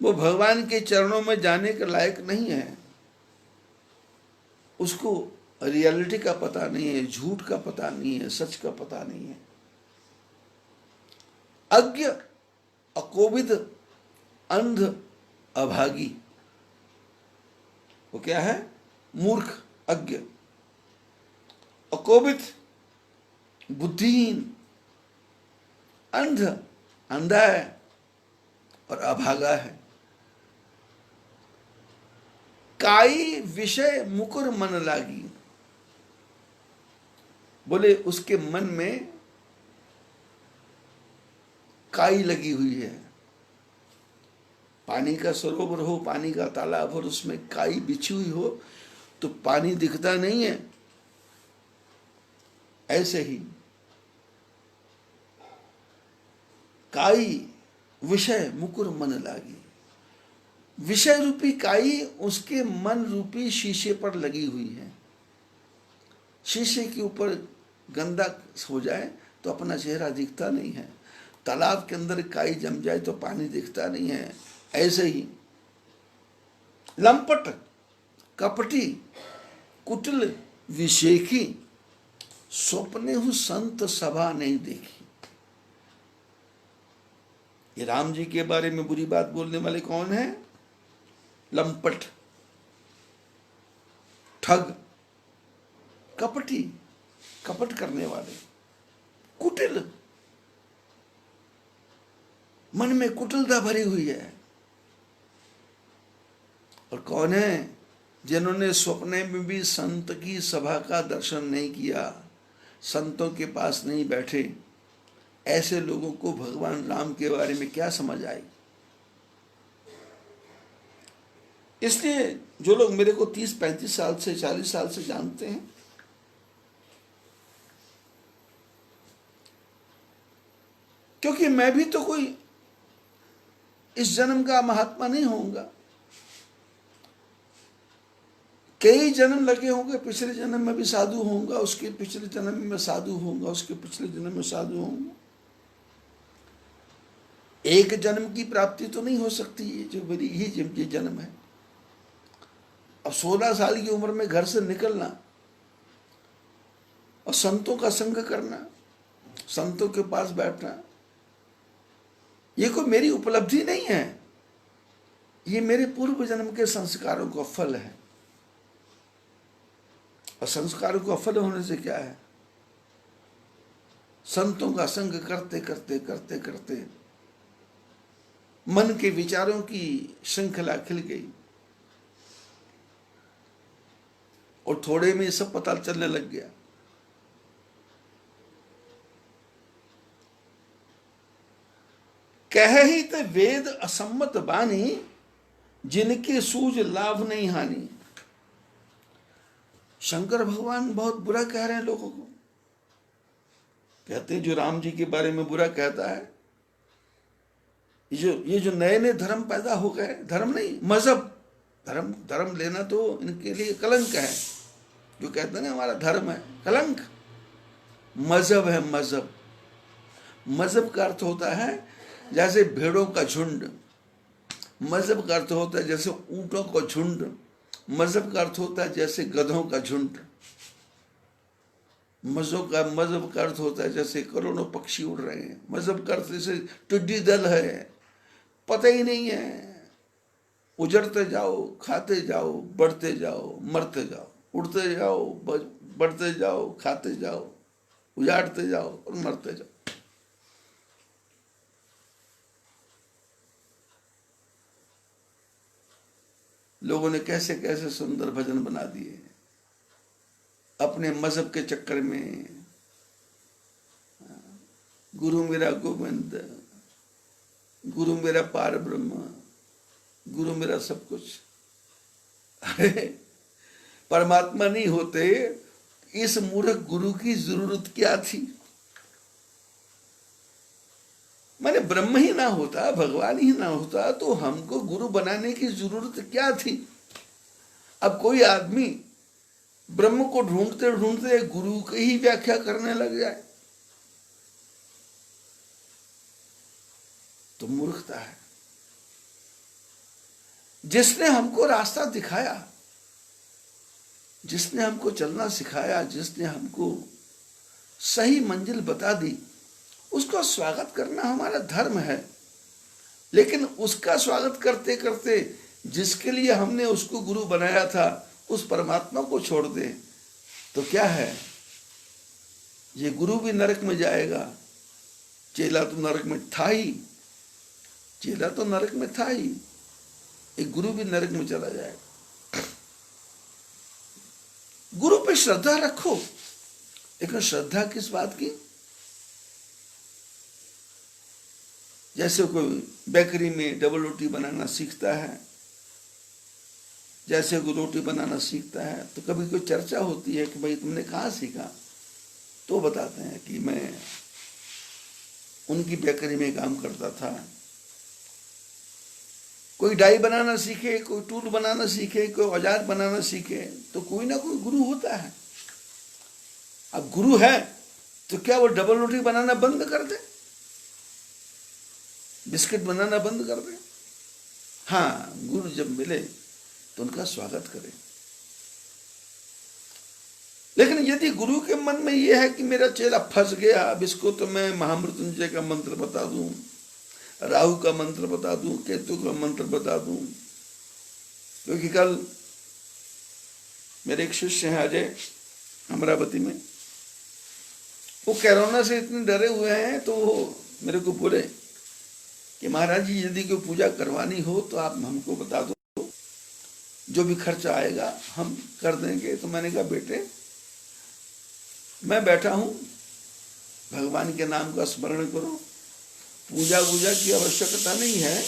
Speaker 1: वो भगवान के चरणों में जाने के लायक नहीं है। उसको रियलिटी का पता नहीं है, झूठ का पता नहीं है, सच का पता नहीं है। अज्ञ, अकोविद, अंध, अभागी, वो क्या है? मूर्ख, अज्ञ, अकोविद, बुद्धिहीन, अंध, अंधा है और अभागा है। काई विषय मुकुर मन लागी। बोले उसके मन में काई लगी हुई है। पानी का सरोवर हो, पानी का तालाब हो, उसमें काई बिछी हुई हो तो पानी दिखता नहीं है। ऐसे ही काई विषय मुकुर मन लागी। विषय रूपी काई उसके मन रूपी शीशे पर लगी हुई है। शीशे के ऊपर गंदा हो जाए तो अपना चेहरा दिखता नहीं है, तालाब के अंदर काई जम जाए तो पानी दिखता नहीं है। ऐसे ही लंपट, कपटी, कुटिल, विषेखी, स्वप्ने हूं संत सभा नहीं देखी। ये राम जी के बारे में बुरी बात बोलने वाले कौन है? लंपट, ठग, कपटी, कपट करने वाले, कुटिल, मन में कुटिलता भरी हुई है। और कौन है? जिन्होंने स्वप्ने में भी संत की सभा का दर्शन नहीं किया, संतों के पास नहीं बैठे। ऐसे लोगों को भगवान राम के बारे में क्या समझ आई? इसलिए जो लोग मेरे को 30-35 साल से 40 साल से जानते हैं, क्योंकि मैं भी तो कोई इस जन्म का महात्मा नहीं होऊंगा। कई जन्म लगे होंगे, पिछले जन्म में भी साधु होऊंगा, उसके पिछले जन्म में साधु होऊंगा, उसके पिछले जन्म में साधु होऊंगा। एक जन्म की प्राप्ति तो नहीं हो सकती है जो मेरी ये जन्म है। अब 16 साल की उम्र में घर से निकलना और संतों का संग करना, संतों के पास बैठना, ये कोई मेरी उपलब्धि नहीं है, ये मेरे पूर्व जन्म के संस्कारों का फल है। और संस्कारों का फल होने से क्या है? संतों का संग करते करते करते करते मन के विचारों की श्रृंखला खिल गई और थोड़े में सब पता चलने लग गया। कह ही ते वेद असम्मत बानी, जिनके सूझ लाभ नहीं हानि। शंकर भगवान बहुत बुरा कह रहे हैं लोगों को। कहते हैं जो राम जी के बारे में बुरा कहता है, ये जो नए नए धर्म पैदा हो गए, धर्म नहीं मजहब, धर्म लेना तो इनके लिए कलंक है। जो कहते हैं ना हमारा धर्म है, कलंक। मजहब है मजहब। मजहब का अर्थ होता है जैसे भेड़ों का झुंड, मजहब का अर्थ होता है जैसे ऊंटों का झुंड, मजहब का अर्थ होता है जैसे गधों का झुंड, मजहब का अर्थ होता है जैसे करोड़ों पक्षी उड़ रहे हैं, मजहब का अर्थ जैसे टिड्डी दल है, पता ही नहीं है, उजड़ते जाओ, खाते जाओ, बढ़ते जाओ, मरते जाओ, उड़ते जाओ, बढ़ते जाओ, खाते जाओ, उजाड़ते जाओ और मरते जाओ। लोगों ने कैसे कैसे सुंदर भजन बना दिए अपने मजहब के चक्कर में। गुरु मेरा गोविंद, गुरु मेरा पार ब्रह्म, गुरु मेरा सब कुछ। अरे परमात्मा नहीं होते, इस मूर्ख गुरु की जरूरत क्या थी? माने ब्रह्म ही ना होता, भगवान ही ना होता तो हमको गुरु बनाने की जरूरत क्या थी? अब कोई आदमी ब्रह्म को ढूंढते ढूंढते गुरु की ही व्याख्या करने लग जाए तो मूर्खता है। जिसने हमको रास्ता दिखाया, जिसने हमको चलना सिखाया, जिसने हमको सही मंजिल बता दी, उसका स्वागत करना हमारा धर्म है। लेकिन उसका स्वागत करते करते जिसके लिए हमने उसको गुरु बनाया था, उस परमात्मा को छोड़ दे तो क्या है? ये गुरु भी नरक में जाएगा, चेला तो नरक में था ही, चेला तो नरक में था ही, एक गुरु भी नरक में चला जाएगा। गुरु पे श्रद्धा रखो, लेकिन श्रद्धा किस बात की? जैसे कोई बेकरी में डबल रोटी बनाना सीखता है, जैसे कोई रोटी बनाना सीखता है तो कभी कोई चर्चा होती है कि भाई तुमने कहाँ सीखा? तो बताते हैं कि मैं उनकी बेकरी में काम करता था। कोई डाई बनाना सीखे, कोई टूल बनाना सीखे, कोई औजार बनाना सीखे, तो कोई ना कोई गुरु होता है। अब गुरु है तो क्या वो डबल रोटी बनाना बंद कर दे, बिस्किट बनाना बंद कर दे? हाँ, गुरु जब मिले तो उनका स्वागत करें। लेकिन यदि गुरु के मन में यह है कि मेरा चेला फंस गया, अब इसको तो मैं महामृत्युंजय का मंत्र बता दूं, राहु का मंत्र बता दूं, केतु का मंत्र बता दूं, क्योंकि कल मेरे एक शिष्य हैं अजय अमरावती में, वो कोरोना से इतने डरे हुए हैं, तो वो मेरे को बोले कि महाराज जी यदि कोई पूजा करवानी हो तो आप हमको बता दो, जो भी खर्चा आएगा हम कर देंगे। तो मैंने कहा बेटे, मैं बैठा हूं, भगवान के नाम का स्मरण करो, पूजा वूजा की आवश्यकता नहीं है।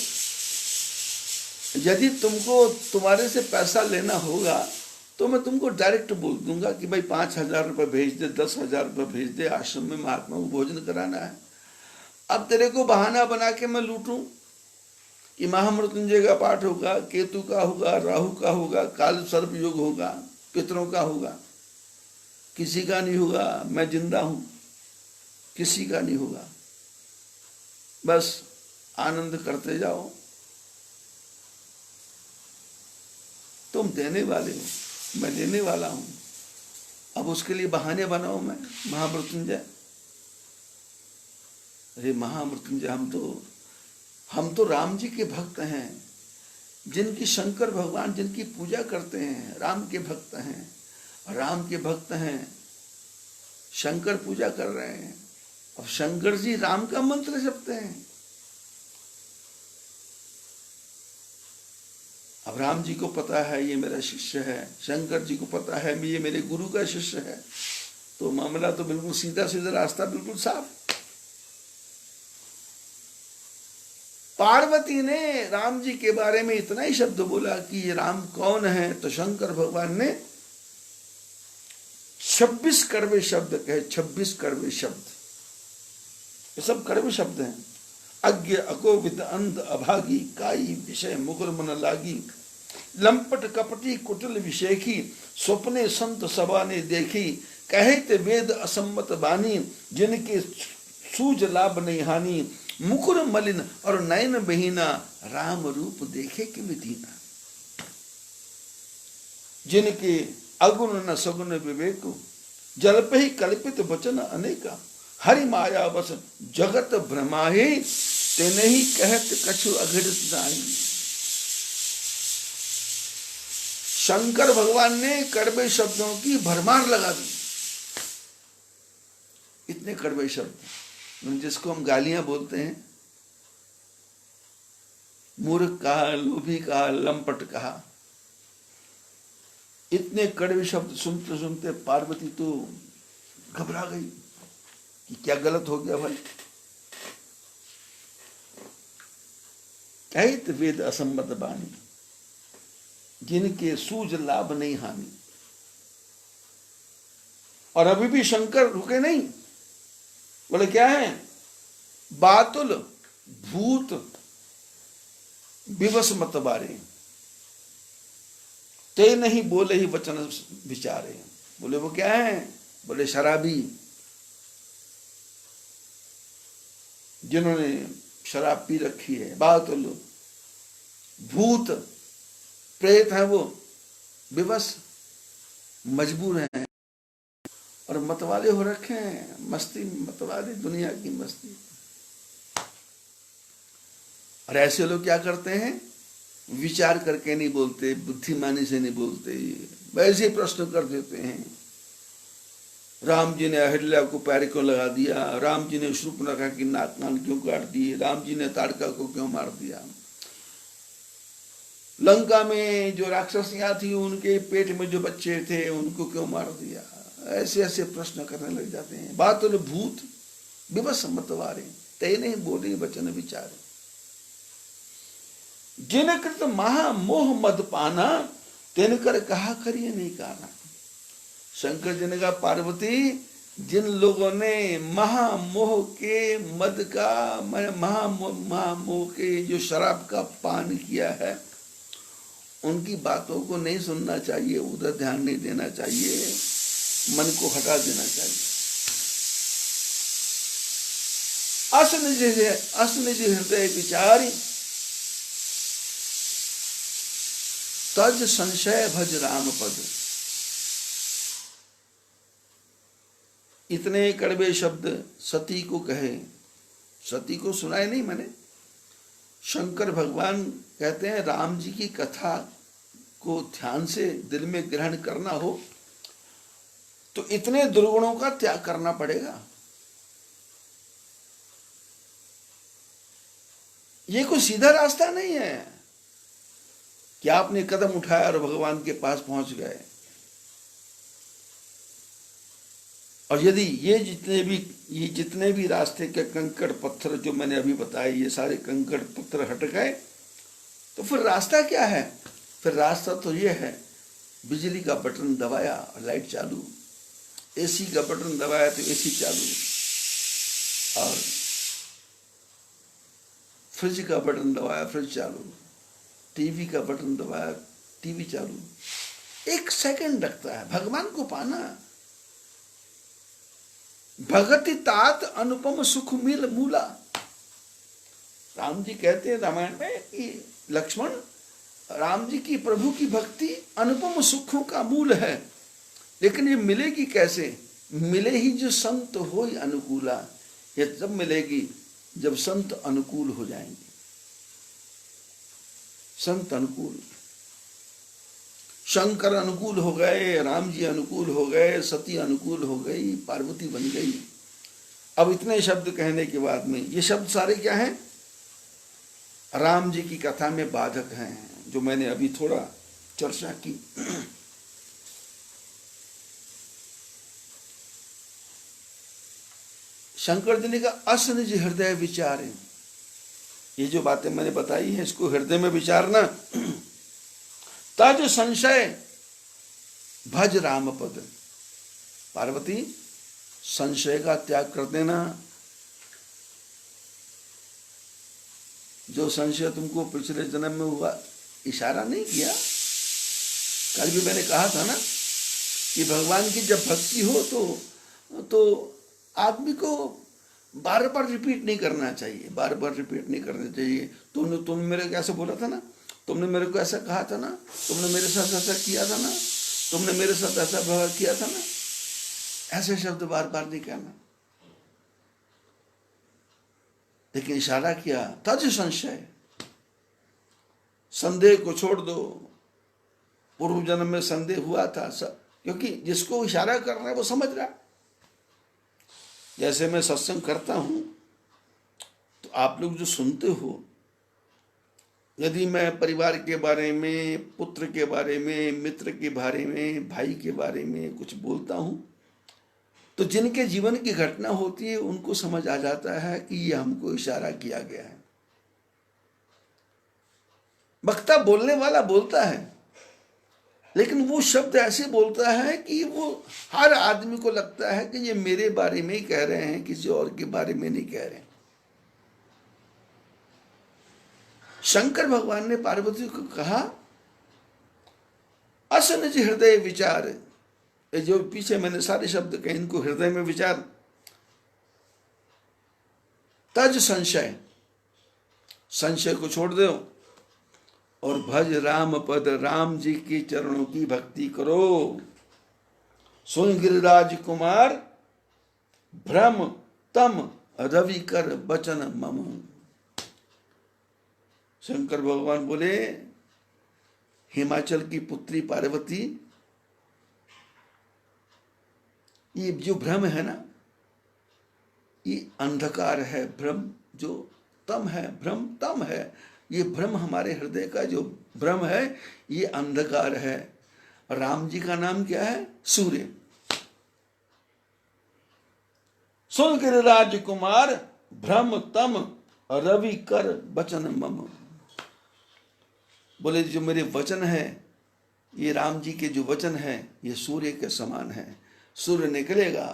Speaker 1: यदि तुमको तुम्हारे से पैसा लेना होगा तो मैं तुमको डायरेक्ट बोल दूंगा कि भाई 5,000 रुपये भेज दे, 10,000 रुपये भेज दे, आश्रम में महात्मा को भोजन कराना है। अब तेरे को बहाना बना के मैं लूटूं कि महामृत्युंजय का पाठ होगा, केतु का होगा, राहु का होगा, काल सर्प योग होगा, पितरों का होगा, किसी का नहीं होगा। मैं जिंदा हूं, किसी का नहीं होगा। बस आनंद करते जाओ। तुम देने वाले हो, मैं देने वाला हूं। अब उसके लिए बहाने बनाओ मैं महामृत्युंजय। अरे महामृत्युंजय, हम तो राम जी के भक्त हैं, जिनकी शंकर भगवान जिनकी पूजा करते हैं, राम के भक्त हैं। राम के भक्त हैं, शंकर पूजा कर रहे हैं। अब शंकर जी राम का मंत्र जपते हैं। अब राम जी को पता है ये मेरा शिष्य है, शंकर जी को पता है ये मेरे गुरु का शिष्य है, तो मामला तो बिल्कुल सीधा सीधा, रास्ता बिल्कुल साफ। पार्वती ने राम जी के बारे में इतना ही शब्द बोला कि ये राम कौन है, तो शंकर भगवान ने 26 कड़वे शब्द कहे। 26 कड़वे शब्द, ये सब कड़वे शब्द हैं। अज्ञ अकोविद अंध अभागी, काई विषय मुकुर मन लागी, लंपट कपटी कुटिल विषेखी, स्वप्ने संत सभा ने देखी, कहते वेद असम्मत बानी, जिनके सूझ लाभ नहीं हानि, मुकुर मलिन और नयन बहीना, राम रूप देखे कि विधीना, जिनके अगुण न सगुण विवेक, जल पे ही कल्पित वचन अनेका, हरि माया बस जगत भ्रमाही, तेने ही कहत कछु अघटित नाई। शंकर भगवान ने कड़वे शब्दों की भरमार लगा दी। इतने कड़वे शब्द, जिसको हम गालियां बोलते हैं, मूर्ख कहा, लोभी कहा, लंपट कहा, इतने कड़वे शब्द सुनते सुनते पार्वती तो घबरा गई कि क्या गलत हो गया भाई। कहत वेद असम्मत बानी, जिनके सूझ लाभ नहीं हानि। और अभी भी शंकर रुके नहीं, बोले क्या है, बातुल भूत विवश मत बारे, ते नहीं बोले ही वचन विचारे। बोले वो क्या है, बोले शराबी, जिन्होंने शराब पी रखी है। बातुल भूत प्रेत है, वो विवश मजबूर हैं और मतवाले हो रखे हैं, मस्ती मतवाले, दुनिया की मस्ती। और ऐसे लोग क्या करते हैं, विचार करके नहीं बोलते, बुद्धिमानी से नहीं बोलते, वैसे प्रश्न कर देते हैं। राम जी ने अहिल्या को पैर क्यों लगा दिया, राम जी ने शूर्पणखा की नाक कान क्यों काट दिए, राम जी ने ताड़का को क्यों मार दिया, लंका में जो राक्षसियां थी उनके पेट में जो बच्चे थे उनको क्यों मार दिया। ऐसे ऐसे प्रश्न करने लग जाते हैं। बातुल भूत विवश मतवारे, ते नहीं बोले वचन विचारे, जिन कृत महा मोह मद पाना, तिन कर कहा करिए नहीं कहना। शंकर जी ने कहा पार्वती, जिन लोगों ने महामोह के मद का महामोह के जो शराब का पान किया है, उनकी बातों को नहीं सुनना चाहिए, उधर ध्यान नहीं देना चाहिए, मन को हटा देना चाहिए। असनिज हृदय विचारी तज संशय भज राम पद। इतने कड़वे शब्द सती को कहे, सती को सुनाए नहीं मैंने। शंकर भगवान कहते हैं राम जी की कथा को ध्यान से दिल में ग्रहण करना हो तो इतने दुर्गुणों का त्याग करना पड़ेगा। ये कोई सीधा रास्ता नहीं है कि आपने कदम उठाया और भगवान के पास पहुंच गए। और यदि ये जितने भी रास्ते के कंकड़ पत्थर जो मैंने अभी बताए, ये सारे कंकड़ पत्थर हट गए, तो फिर रास्ता क्या है? फिर रास्ता तो ये है, बिजली का बटन दबाया और लाइट चालू, एसी का बटन दबाया तो एसी चालू, और फ्रिज का बटन दबाया फ्रिज चालू, टीवी का बटन दबाया टीवी चालू। 1 सेकंड लगता है भगवान को पाना। भगति तात अनुपम सुख मिल मूला। राम जी कहते हैं रामायण में कि लक्ष्मण, राम जी की प्रभु की भक्ति अनुपम सुखों का मूल है, लेकिन ये मिलेगी कैसे? मिले ही जो संत होई अनुकूला। ये तब मिलेगी जब संत अनुकूल हो जाएंगे। संत अनुकूल, शंकर अनुकूल हो गए, राम जी अनुकूल हो गए, सती अनुकूल हो गई, पार्वती बन गई। अब इतने शब्द कहने के बाद में ये शब्द सारे क्या हैं? राम जी की कथा में बाधक हैं, जो मैंने अभी थोड़ा चर्चा की। शंकर जी ने कहा असनिज हृदय विचारे। ये जो बातें मैंने बताई हैं इसको हृदय में विचारना। तज संशय भज राम पद। पार्वती, संशय का त्याग कर देना। जो संशय तुमको पिछले जन्म में हुआ, इशारा नहीं किया? कल भी मैंने कहा था ना कि भगवान की जब भक्ति हो तो आदमी को बार बार रिपीट नहीं करना चाहिए, बार बार रिपीट नहीं करना चाहिए। तुमने मेरे कैसे बोला था ना, तुमने मेरे को ऐसा कहा था ना, तुमने मेरे साथ ऐसा किया था ना, तुमने मेरे साथ ऐसा व्यवहार किया था ना, ऐसे शब्द बार बार नहीं कहना। लेकिन इशारा किया तज संशय, संदेह को छोड़ दो। पूर्व जन्म में संदेह हुआ था सब, क्योंकि जिसको इशारा कर रहा है वो समझ रहा है। जैसे मैं सत्संग करता हूं तो आप लोग जो सुनते हो, यदि मैं परिवार के बारे में, पुत्र के बारे में, मित्र के बारे में, भाई के बारे में कुछ बोलता हूं तो जिनके जीवन की घटना होती है उनको समझ आ जाता है कि ये हमको इशारा किया गया है। वक्ता बोलने वाला बोलता है, लेकिन वो शब्द ऐसे बोलता है कि वो हर आदमी को लगता है कि ये मेरे बारे में ही कह रहे हैं, किसी और के बारे में नहीं कह रहे। शंकर भगवान ने पार्वती को कहा असनिज हृदय विचार। ये जो पीछे मैंने सारे शब्द कहे, इनको हृदय में विचार। तज संशय, संशय को छोड़ दो और भज राम पद। राम जी के चरणों की भक्ति करो। सुन गिरिराज कुमार भ्रम तम रवि कर बचन मम। शंकर भगवान बोले, हिमाचल की पुत्री पार्वती, ये जो भ्रम है ना, ये अंधकार है। भ्रम जो तम है, भ्रम तम है। ये भ्रम हमारे हृदय का जो भ्रम है, ये अंधकार है। राम जी का नाम क्या है? सूर्य। सुन गिरिराज कुमार भ्रम तम रवि कर बचन मम। बोले जो मेरे वचन है, ये राम जी के जो वचन है, ये सूर्य के समान है। सूर्य निकलेगा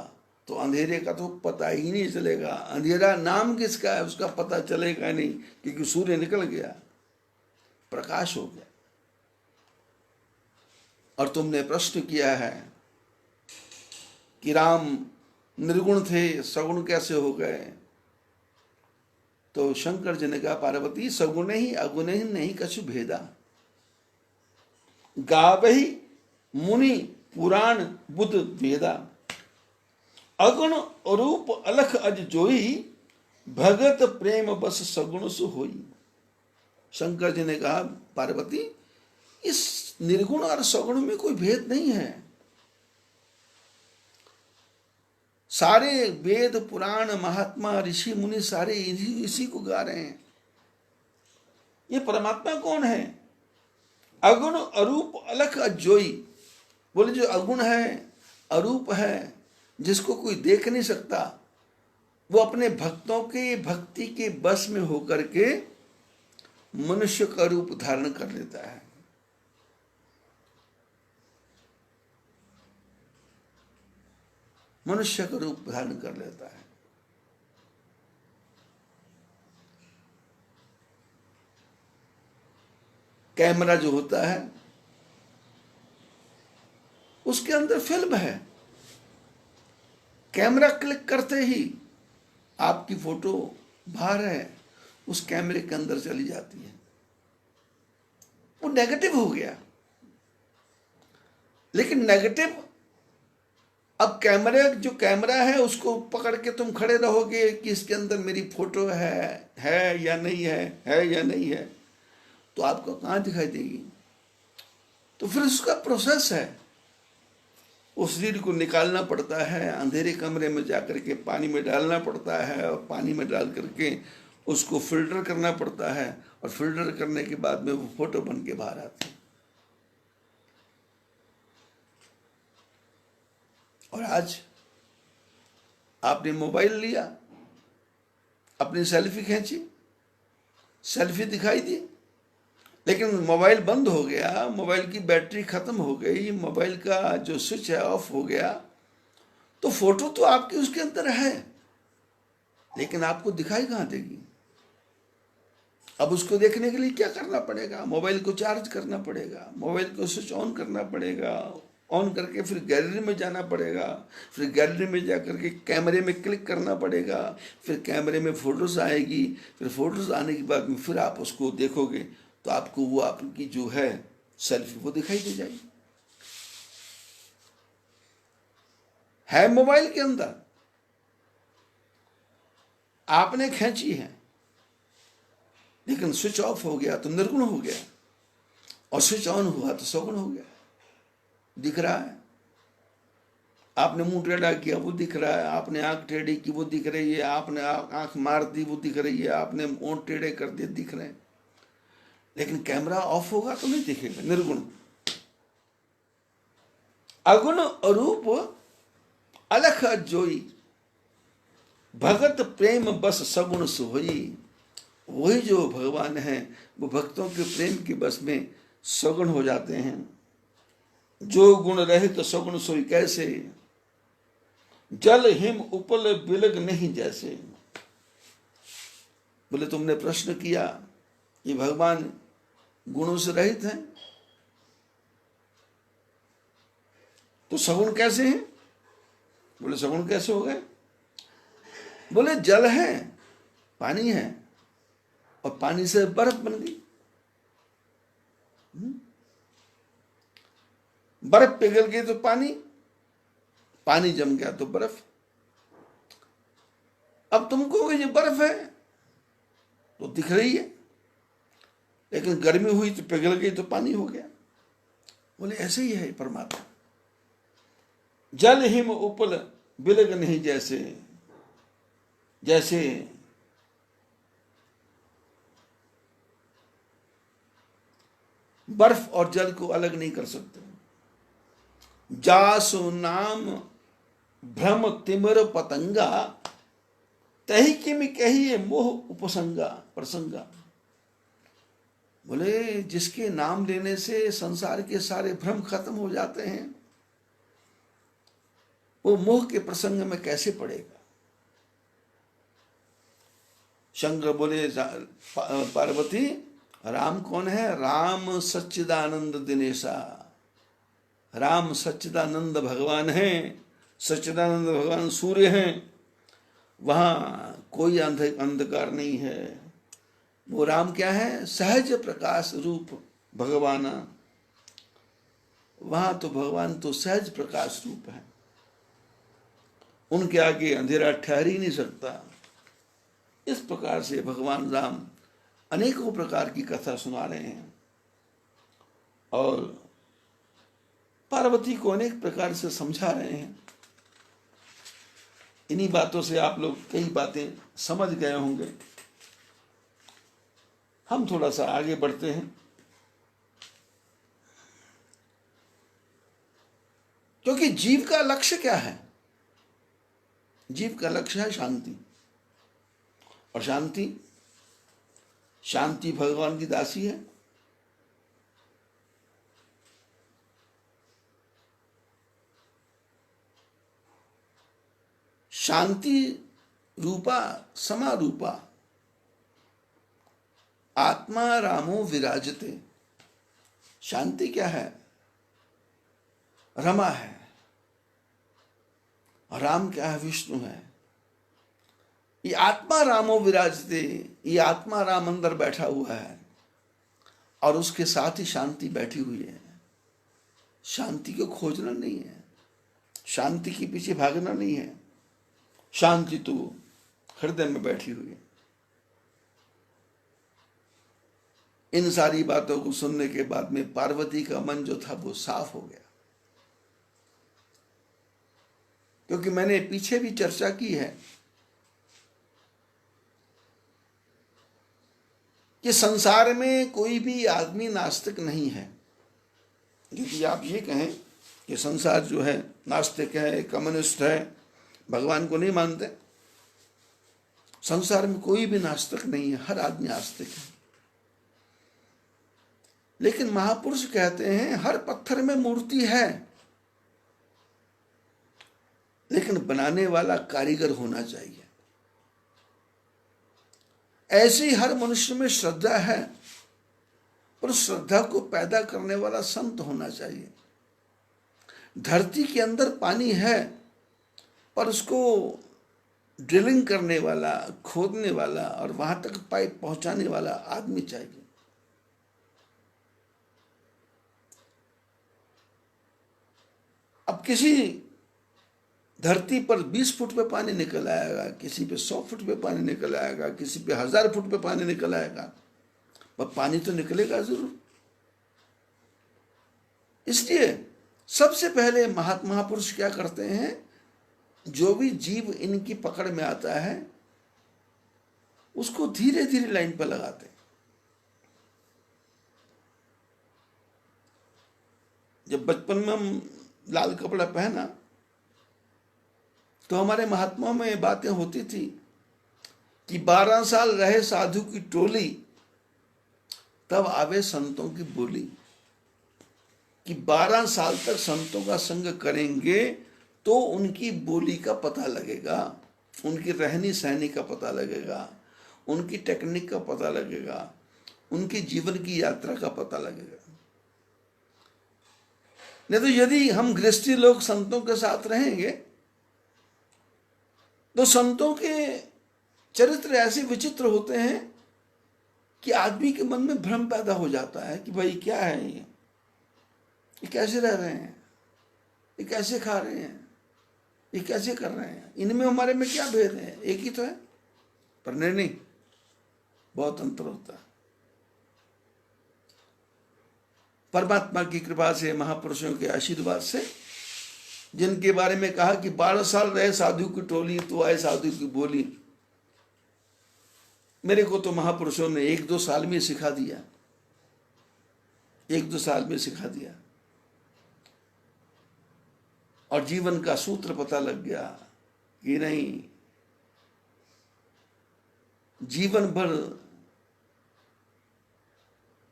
Speaker 1: तो अंधेरे का तो पता ही नहीं चलेगा। अंधेरा नाम किसका है उसका पता चलेगा नहीं, क्योंकि सूर्य निकल गया, प्रकाश हो गया। और तुमने प्रश्न किया है कि राम निर्गुण थे, सगुण कैसे हो गए? तो शंकर जी ने कहा, पार्वती सगुण ही अगुण ही नहीं कछु भेदा, गावहि मुनि पुराण बुध वेदा, अगुण रूप अलख अज जोई, भगत प्रेम बस सगुण सु होई। शंकर जी ने कहा, पार्वती इस निर्गुण और सगुण में कोई भेद नहीं है। सारे वेद पुराण महात्मा ऋषि मुनि सारे इसी को गा रहे हैं। ये परमात्मा कौन है? अगुण अरूप अलख अजोई। बोले जो अगुण है, अरूप है, जिसको कोई देख नहीं सकता, वो अपने भक्तों के भक्ति के बस में होकर के मनुष्य का रूप धारण कर लेता है। मनुष्य का रूप धारण कर लेता है। कैमरा जो होता है उसके अंदर फिल्म है। कैमरा क्लिक करते ही आपकी फोटो बाहर है, उस कैमरे के अंदर चली जाती है। वो नेगेटिव हो गया। लेकिन नेगेटिव, अब जो कैमरा है उसको पकड़ के तुम खड़े रहोगे कि इसके अंदर मेरी फोटो है या नहीं है या नहीं है, तो आपको कहाँ दिखाई देगी? तो फिर उसका प्रोसेस है। उस रील को निकालना पड़ता है, अंधेरे कमरे में जाकर के पानी में डालना पड़ता है, और पानी में डाल करके उसको फिल्टर करना पड़ता है, और फिल्टर करने के बाद में वो फोटो बन के बाहर आती है। और आज आपने मोबाइल लिया, अपनी सेल्फी खींची, सेल्फी दिखाई दी, लेकिन मोबाइल बंद हो गया, मोबाइल की बैटरी खत्म हो गई, मोबाइल का जो स्विच है ऑफ हो गया, तो फोटो तो आपकी उसके अंदर है, लेकिन आपको दिखाई कहाँ देगी? अब उसको देखने के लिए क्या करना पड़ेगा? मोबाइल को चार्ज करना पड़ेगा, मोबाइल को स्विच ऑन करना पड़ेगा, ऑन करके फिर गैलरी में जाना पड़ेगा, फिर गैलरी में जाकर के कैमरे में क्लिक करना पड़ेगा, फिर कैमरे में फोटोज आएगी, फिर फोटोज आने के बाद में फिर आप उसको देखोगे तो आपको वो आपकी जो है सेल्फी वो दिखाई दे जाएगी। है मोबाइल के अंदर, आपने खींची है, लेकिन स्विच ऑफ हो गया तो निर्गुण हो गया, और स्विच ऑन हुआ तो सगुण हो गया। दिख रहा है, आपने मुंह टेढ़ा किया वो दिख रहा है, आपने आंख टेढ़ी की वो दिख रही है, आपने आंख मार दी वो दिख रही है, आपने ओंठ टेढ़े कर दिए दिख रहे हैं। लेकिन कैमरा ऑफ होगा तो नहीं दिखेगा, निर्गुण। अगुण अरूप अलख जोई, भगत प्रेम बस सगुण सोई। वही जो भगवान है वो भक्तों के प्रेम के बस में सगुण हो जाते हैं। जो गुण रहे तो सगुण सोई कैसे, जल हिम उपल बिलग नहीं जैसे। बोले तुमने प्रश्न किया, ये भगवान गुणों से रहित हैं, तो सगुण कैसे हैं? बोले सगुण कैसे हो गए? बोले जल है, पानी है, और पानी से बर्फ बन गई। बर्फ पिघल गई तो पानी जम गया तो बर्फ। अब तुम कहोगे ये बर्फ है तो दिख रही है, लेकिन गर्मी हुई तो पिघल गई तो पानी हो गया। बोले ऐसे ही है परमात्मा। जल हिम उपल बिलग नहीं जैसे, जैसे बर्फ और जल को अलग नहीं कर सकते। जासु नाम भ्रम तिमिर पतंगा, तही किम कहिए मोह उपसंगा प्रसंगा। बोले जिसके नाम लेने से संसार के सारे भ्रम खत्म हो जाते हैं, वो मोह के प्रसंग में कैसे पड़ेगा? शंकर बोले पार्वती, राम कौन है? राम सच्चिदानंद दिनेशा। राम सच्चिदानंद भगवान हैं, सच्चिदानंद भगवान सूर्य हैं, वहाँ कोई अंधकार नहीं है। वो राम क्या है? सहज प्रकाश रूप भगवान। वहाँ तो भगवान तो सहज प्रकाश रूप है, उनके आगे अंधेरा ठहर ही नहीं सकता। इस प्रकार से भगवान राम अनेकों प्रकार की कथा सुना रहे हैं और पार्वती को अनेक प्रकार से समझा रहे हैं। इन्हीं बातों से आप लोग कई बातें समझ गए होंगे। हम थोड़ा सा आगे बढ़ते हैं, क्योंकि जीव का लक्ष्य क्या है? जीव का लक्ष्य है शांति, और शांति भगवान की दासी है। शांति रूपा समारूपा आत्मा रामो विराजते। शांति क्या है? रमा है, और राम क्या है? विष्णु है। ये आत्मा रामो विराजते, ये आत्मा राम अंदर बैठा हुआ है और उसके साथ ही शांति बैठी हुई है। शांति को खोजना नहीं है, शांति के पीछे भागना नहीं है, शांति तो हृदय में बैठी हुई है। इन सारी बातों को सुनने के बाद में पार्वती का मन जो था वो साफ हो गया, क्योंकि मैंने पीछे भी चर्चा की है कि संसार में कोई भी आदमी नास्तिक नहीं है। यदि आप ये कहें कि संसार जो है नास्तिक है, कम्युनिस्ट है, भगवान को नहीं मानते, संसार में कोई भी नास्तिक नहीं है, हर आदमी आस्तिक है। लेकिन महापुरुष कहते हैं हर पत्थर में मूर्ति है, लेकिन बनाने वाला कारीगर होना चाहिए। ऐसे ही हर मनुष्य में श्रद्धा है, पर श्रद्धा को पैदा करने वाला संत होना चाहिए। धरती के अंदर पानी है, पर उसको ड्रिलिंग करने वाला, खोदने वाला और वहां तक पाइप पहुंचाने वाला आदमी चाहिए। अब किसी धरती पर 20 फुट पे पानी निकल आएगा, किसी पे 100 फुट पे पानी निकल आएगा, किसी पे 1000 फुट पे पानी निकल आएगा, पर पानी तो निकलेगा जरूर। इसलिए सबसे पहले महापुरुष क्या करते हैं? जो भी जीव इनकी पकड़ में आता है उसको धीरे धीरे लाइन पर लगाते हैं। जब बचपन में हम लाल कपड़ा पहना तो हमारे महात्माओं में ये बातें होती थी कि 12 साल रहे साधु की टोली, तब आवे संतों की बोली। कि 12 साल तक संतों का संग करेंगे तो उनकी बोली का पता लगेगा, उनकी रहनी सहनी का पता लगेगा, उनकी टेक्निक का पता लगेगा, उनकी जीवन की यात्रा का पता लगेगा। नहीं तो यदि हम गृहस्थी लोग संतों के साथ रहेंगे तो संतों के चरित्र ऐसे विचित्र होते हैं कि आदमी के मन में भ्रम पैदा हो जाता है कि भाई क्या है ये कैसे रह रहे हैं, ये कैसे खा रहे हैं, ये कैसे कर रहे हैं, इनमें हमारे में क्या भेद है? एक ही तो है। पर नहीं, बहुत अंतर होता है। परमात्मा की कृपा से, महापुरुषों के आशीर्वाद से, जिनके बारे में कहा कि 12 साल रहे साधु की टोली तो आए साधु की बोली, मेरे को तो महापुरुषों ने 1-2 साल में सिखा दिया, 1-2 साल में सिखा दिया, और जीवन का सूत्र पता लग गया कि नहीं, जीवन भर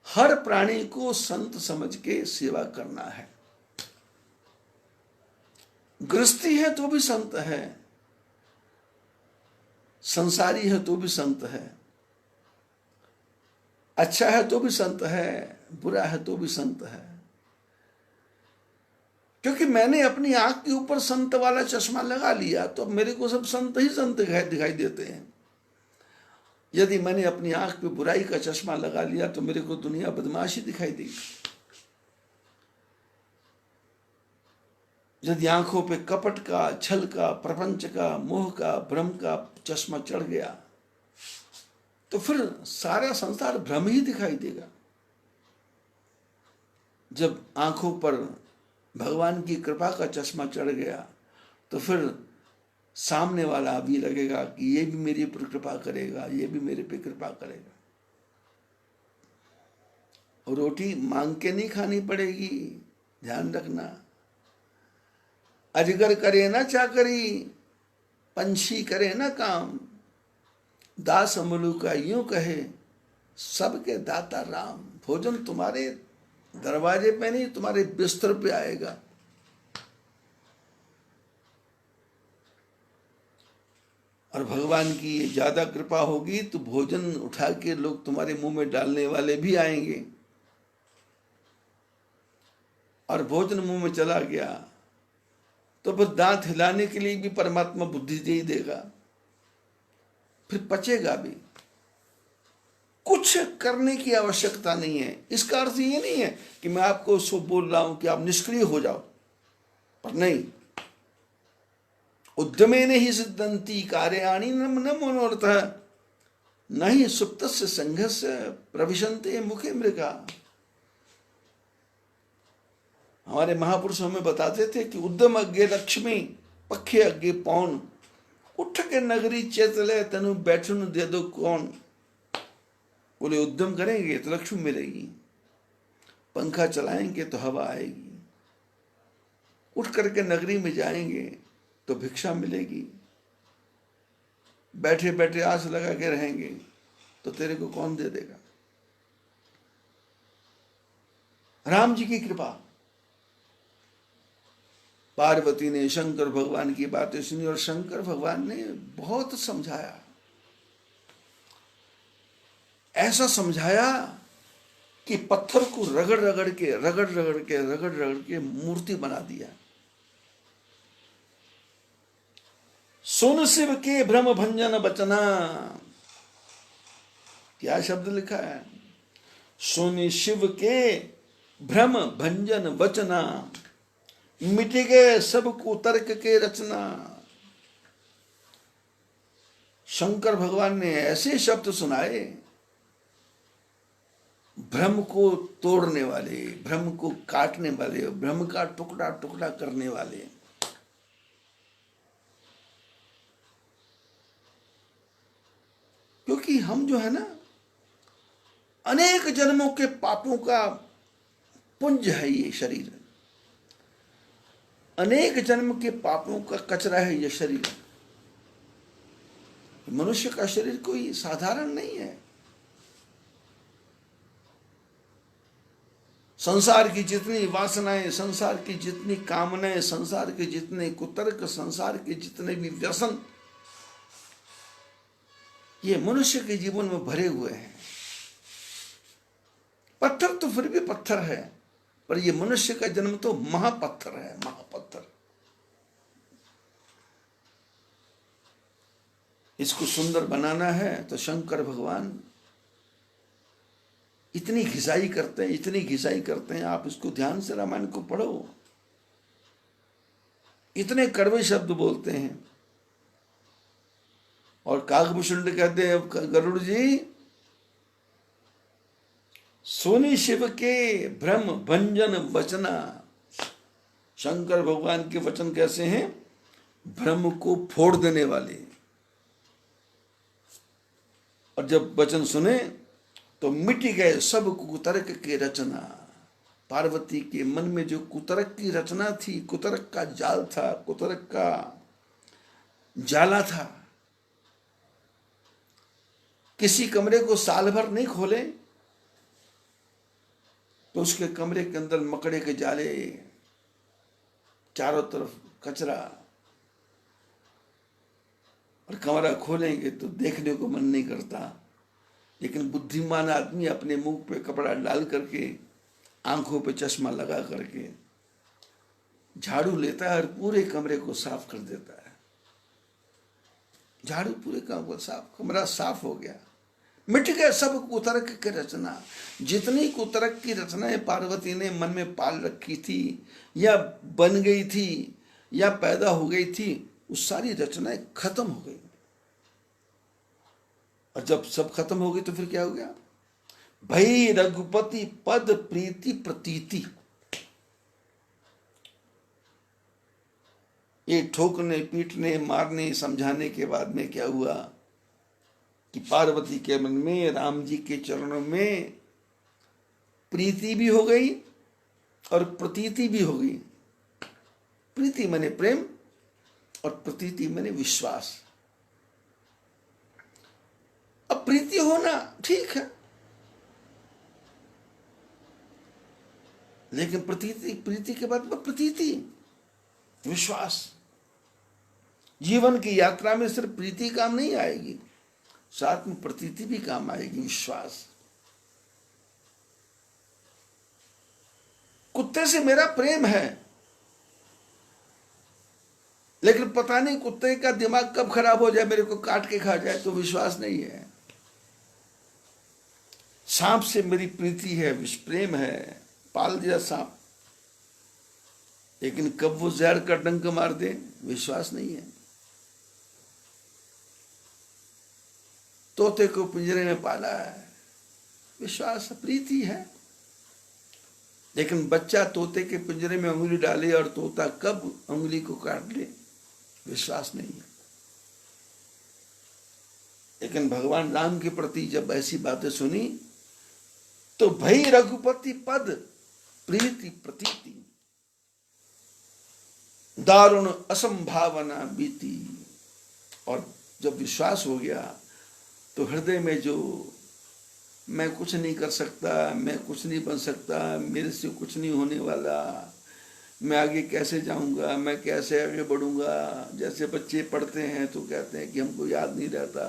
Speaker 1: हर प्राणी को संत समझ के सेवा करना है। गृहस्थी है तो भी संत है, संसारी है तो भी संत है, अच्छा है तो भी संत है, बुरा है तो भी संत है। क्योंकि मैंने अपनी आंख के ऊपर संत वाला चश्मा लगा लिया तो मेरे को सब संत ही संत दिखाई देते हैं। यदि मैंने अपनी आंख पे बुराई का चश्मा लगा लिया तो मेरे को दुनिया बदमाशी दिखाई देगी। यदि आंखों पे कपट का, छल का, प्रपंच का, मोह का, भ्रम का चश्मा चढ़ गया तो फिर सारा संसार भ्रम ही दिखाई देगा। जब आंखों पर भगवान की कृपा का चश्मा चढ़ गया तो फिर सामने वाला भी लगेगा कि ये भी मेरे पर कृपा करेगा, ये भी मेरे पे कृपा करेगा। और रोटी मांग के नहीं खानी पड़ेगी, ध्यान रखना। अजगर करे ना चाकरी, पंछी करे ना काम, दास मलुका यूं कहे सबके दाता राम। भोजन तुम्हारे दरवाजे पे नहीं, तुम्हारे बिस्तर पे आएगा। और भगवान की ज्यादा कृपा होगी तो भोजन उठा के लोग तुम्हारे मुंह में डालने वाले भी आएंगे। और भोजन मुंह में चला गया तो फिर दांत हिलाने के लिए भी परमात्मा बुद्धि दे ही देगा, फिर पचेगा भी। कुछ करने की आवश्यकता नहीं है। इसका अर्थ ये नहीं है कि मैं आपको सो बोल रहा हूं कि आप निष्क्रिय हो जाओ, पर नहीं। उद्यमेन ही सिद्धंति कार्याणि न मनोरथः, नहीं सुप्तस्य संघस्य प्रविशन्ते मुखे मृगा। हमारे महापुरुष हमें बताते थे कि उद्यम अज्ञे लक्ष्मी, पखे अज्ञे पौन, उठ के नगरी चेतले तनु बैठन दे दो कौन। बोले उद्यम करेंगे तो लक्ष्मी मिलेगी, पंखा चलाएंगे तो हवा आएगी, उठ करके नगरी में जाएंगे तो भिक्षा मिलेगी, बैठे बैठे आस लगा के रहेंगे तो तेरे को कौन दे देगा। राम जी की कृपा, पार्वती ने शंकर भगवान की बातें सुनी और शंकर भगवान ने बहुत समझाया, ऐसा समझाया कि पत्थर को रगड़ रगड़ के मूर्ति बना दिया। सुन शिव के भ्रम भंजन बचना, क्या शब्द लिखा है, सुन शिव के भ्रम भंजन वचना, मिट गए सब कुतर्क के रचना। शंकर भगवान ने ऐसे शब्द सुनाए, भ्रम को तोड़ने वाले, भ्रम को काटने वाले, भ्रम का टुकड़ा टुकड़ा करने वाले। क्योंकि हम जो है ना, अनेक जन्मों के पापों का पुंज है ये शरीर, अनेक जन्म के पापों का कचरा है ये शरीर। मनुष्य का शरीर कोई साधारण नहीं है। संसार की जितनी वासनाएं, संसार की जितनी कामनाएं, संसार के जितने कुतर्क, संसार के जितने भी व्यसन, ये मनुष्य के जीवन में भरे हुए हैं। पत्थर तो फिर भी पत्थर है, पर ये मनुष्य का जन्म तो महापत्थर है, महापत्थर। इसको सुंदर बनाना है तो शंकर भगवान इतनी घिसाई करते हैं, इतनी घिसाई करते हैं। आप इसको ध्यान से रामायण को पढ़ो, इतने कड़वे शब्द बोलते हैं। और काकभूषण कहते हैं, गरुड़ जी सोनी शिव के भ्रम भंजन वचना। शंकर भगवान के वचन कैसे हैं, भ्रम को फोड़ देने वाले। और जब वचन सुने तो मिट गए सब कुतर्क के रचना। पार्वती के मन में जो कुतर्क की रचना थी, कुतर्क का जाल था, कुतर्क का जाला था। किसी कमरे को साल भर नहीं खोले तो उसके कमरे के अंदर मकड़े के जाले चारों तरफ कचरा, और कमरा खोलेंगे तो देखने को मन नहीं करता। लेकिन बुद्धिमान आदमी अपने मुंह पे कपड़ा डाल करके, आंखों पे चश्मा लगा करके झाड़ू लेता है और पूरे कमरे को साफ कर देता है। झाड़ू पूरे कमरे को साफ, कमरा साफ हो गया, मिट गया सब कुतर्क की रचना। जितनी कुतर्क की रचनाएं पार्वती ने मन में पाल रखी थी, या बन गई थी, या पैदा हो गई थी, वो सारी रचनाएं खत्म हो गई। और जब सब खत्म हो गई तो फिर क्या हो गया? भई रघुपति पद प्रीति प्रतीति। ये ठोकने, पीटने, मारने, समझाने के बाद में क्या हुआ कि पार्वती के मन में राम जी के चरणों में प्रीति भी हो गई और प्रतीति भी हो गई। प्रीति माने प्रेम और प्रतीति माने विश्वास। अब प्रीति होना ठीक है, लेकिन प्रीति के बाद में प्रतीति, विश्वास। जीवन की यात्रा में सिर्फ प्रीति काम नहीं आएगी, साथ में प्रतीति भी काम आएगी, विश्वास। कुत्ते से मेरा प्रेम है, लेकिन पता नहीं कुत्ते का दिमाग कब खराब हो जाए, मेरे को काट के खा जाए, तो विश्वास नहीं है। सांप से मेरी प्रीति है, प्रेम है, पाल दिया सांप, लेकिन कब वो जहर का डंक मार दे, विश्वास नहीं है। तोते को पिंजरे में पाला है, विश्वास, प्रीति है। लेकिन बच्चा तोते के पिंजरे में उंगली डाले और तोता कब उंगली को काट ले, विश्वास नहीं है। लेकिन भगवान राम के प्रति जब ऐसी बातें सुनी तो भई रघुपति पद प्रीति प्रतीति, दारुण असंभावना बीती। और जब विश्वास हो गया तो हृदय में जो मैं कुछ नहीं कर सकता, मैं कुछ नहीं बन सकता, मेरे से कुछ नहीं होने वाला, मैं आगे कैसे जाऊंगा, मैं कैसे आगे बढ़ूंगा। जैसे बच्चे पढ़ते हैं तो कहते हैं कि हमको याद नहीं रहता,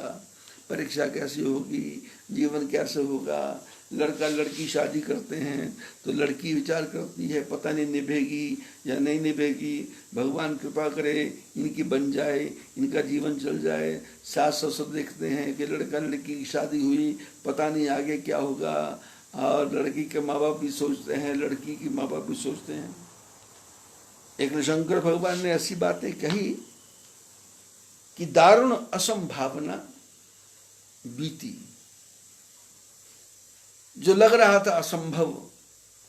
Speaker 1: परीक्षा कैसी होगी, जीवन कैसे होगा। लड़का लड़की शादी करते हैं तो लड़की विचार करती है पता नहीं निभेगी या नहीं निभेगी, भगवान कृपा करे इनकी बन जाए, इनका जीवन चल जाए। सास ससुर देखते हैं कि लड़का लड़की की शादी हुई, पता नहीं आगे क्या होगा। और लड़की के माँ बाप भी सोचते हैं, लड़की की माँ बाप भी सोचते हैं। एक शंकर भगवान ने ऐसी बातें कही कि दारुण असंभावना बीती। जो लग रहा था असंभव,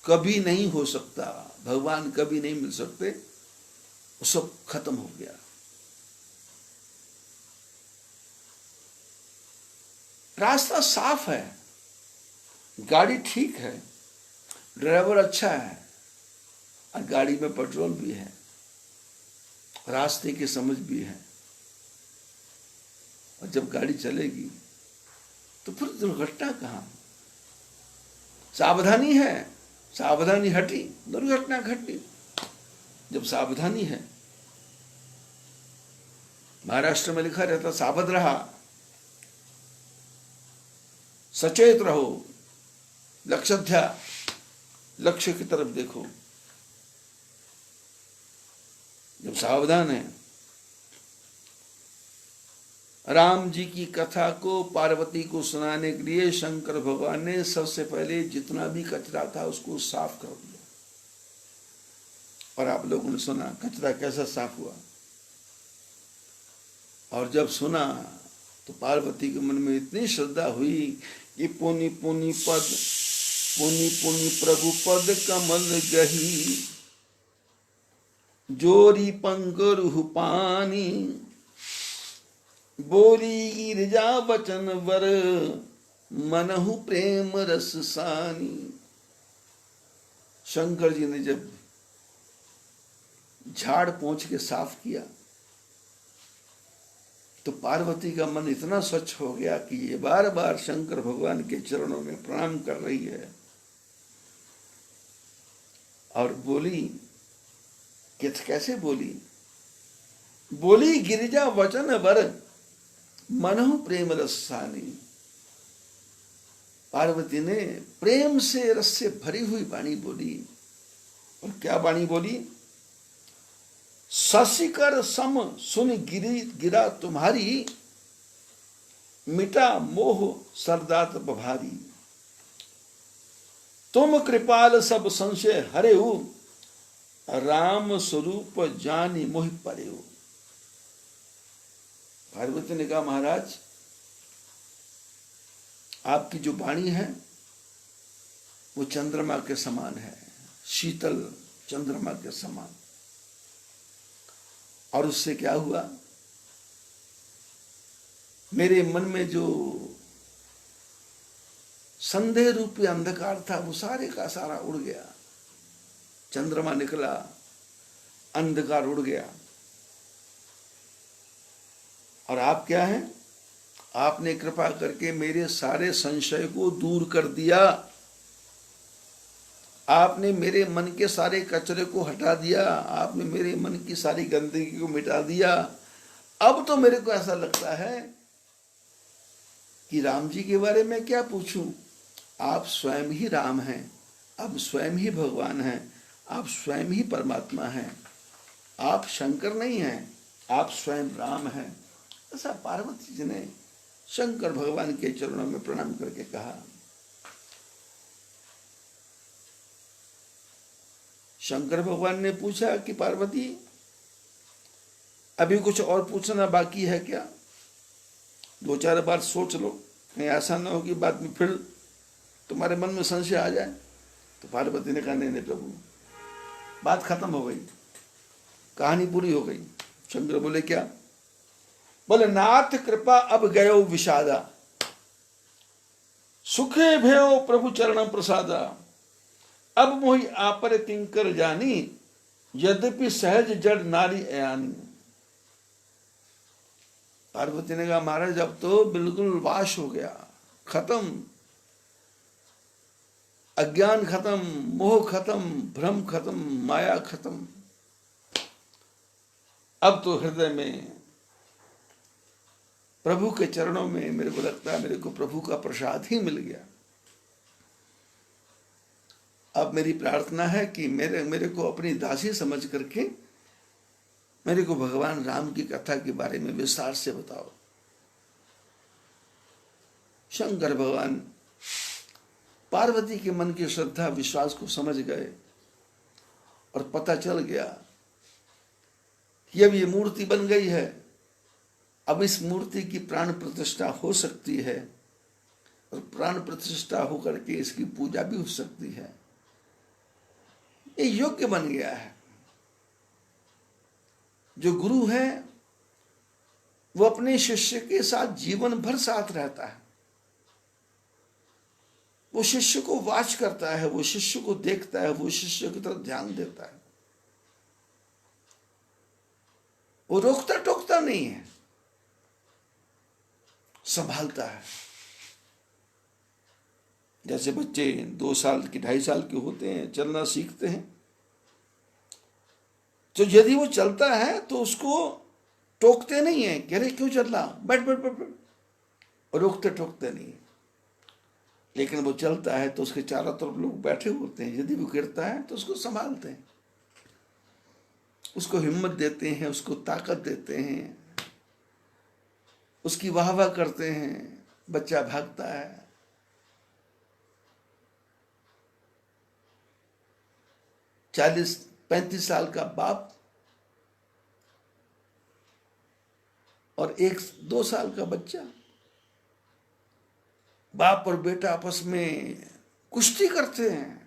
Speaker 1: कभी नहीं हो सकता, भगवान कभी नहीं मिल सकते, वो सब खत्म हो गया। रास्ता साफ है, गाड़ी ठीक है, ड्राइवर अच्छा है, और गाड़ी में पेट्रोल भी है, रास्ते की समझ भी है। और जब गाड़ी चलेगी तो फिर दुर्घटना कहाँ? सावधानी है, सावधानी हटी, दुर्घटना घटी। जब सावधानी है, महाराष्ट्र में लिखा रहता सावध रहा, सचेत रहो, लक्ष्य लक्ष्य की तरफ देखो। जब सावधान है, राम जी की कथा को पार्वती को सुनाने के लिए शंकर भगवान ने सबसे पहले जितना भी कचरा था उसको साफ कर दिया। और आप लोगों ने सुना कचरा कैसा साफ हुआ। और जब सुना तो पार्वती के मन में इतनी श्रद्धा हुई कि पुनि पुनि प्रभु पद कमल गही, जोरी पंकरुहु पानी, बोली गिरजा वचन वर, मनहु प्रेम रस सानी। शंकर जी ने जब झाड़ पोंछ के साफ किया तो पार्वती का मन इतना स्वच्छ हो गया कि ये बार बार शंकर भगवान के चरणों में प्रणाम कर रही है। और बोली, कैसे बोली? बोली गिरिजा वचन वर, मनहु प्रेम रसानी। पार्वती ने प्रेम से रस से भरी हुई वाणी बोली। और क्या वाणी बोली? शशिकर सम सुन गिरा तुम्हारी, मिटा मोह सरदात बभारी। तुम कृपाल सब संशय हरेऊ, राम स्वरूप जानी मोहि परेऊ। पार्वती ने कहा, महाराज आपकी जो वाणी है वो चंद्रमा के समान है, शीतल चंद्रमा के समान। और उससे क्या हुआ? मेरे मन में जो संदेह रूपी अंधकार था वो सारे का सारा उड़ गया। चंद्रमा निकला, अंधकार उड़ गया। और आप क्या हैं? आपने कृपा करके मेरे सारे संशय को दूर कर दिया। आपने मेरे मन के सारे कचरे को हटा दिया। आपने मेरे मन की सारी गंदगी को मिटा दिया। अब तो मेरे को ऐसा लगता है कि राम जी के बारे में क्या पूछूं? आप स्वयं ही राम हैं, आप स्वयं ही भगवान हैं, आप स्वयं ही परमात्मा हैं। आप शंकर नहीं हैं, आप स्वयं राम हैं। ऐसा पार्वती जी ने शंकर भगवान के चरणों में प्रणाम करके कहा। शंकर भगवान ने पूछा कि पार्वती, अभी कुछ और पूछना बाकी है क्या? 2-4 बार सोच लो, कहीं ऐसा ना हो कि बाद में फिर तुम्हारे मन में संशय आ जाए। तो पार्वती ने कहा, नहीं प्रभु, बात खत्म हो गई, कहानी पूरी हो गई। शंकर बोले, क्या? बोले, नाथ कृपा अब गयो विषादा, सुखे भयो प्रभु चरण प्रसादा। अब मोहि आपर किंकर जानी, यद्यपि सहज जड़ नारी अयानी। पार्वती ने कहा, महाराज अब तो बिल्कुल वाश हो गया, खत्म, अज्ञान खत्म, मोह खत्म, भ्रम खत्म, माया खत्म। अब तो हृदय में प्रभु के चरणों में मेरे को लगता है मेरे को प्रभु का प्रसाद ही मिल गया। अब मेरी प्रार्थना है कि मेरे को अपनी दासी समझ करके मेरे को भगवान राम की कथा के बारे में विस्तार से बताओ। शंकर भगवान पार्वती के मन की श्रद्धा विश्वास को समझ गए और पता चल गया कि अब ये मूर्ति बन गई है, अब इस मूर्ति की प्राण प्रतिष्ठा हो सकती है और प्राण प्रतिष्ठा होकर के इसकी पूजा भी हो सकती है। ये योग्य बन गया है। जो गुरु है वो अपने शिष्य के साथ जीवन भर साथ रहता है। वो शिष्य को वाच करता है, वो शिष्य को देखता है, वो शिष्य की तरफ ध्यान देता है। वो रोकता टोकता नहीं है, संभालता है। जैसे बच्चे 2 साल के 2.5 साल के होते हैं, चलना सीखते हैं, तो यदि वो चलता है तो उसको टोकते नहीं है कि अरे क्यों चल रहा, बैठ बैठ बैठ बैठ, और रोकते टोकते नहीं। लेकिन वो चलता है तो उसके चारों तरफ लोग बैठे होते हैं, यदि वो गिरता है तो उसको संभालते हैं, उसको हिम्मत देते हैं, उसको ताकत देते हैं, उसकी वाह वाह करते हैं। बच्चा भागता है, 40-35 साल का बाप और 1-2 साल का बच्चा, बाप और बेटा आपस में कुश्ती करते हैं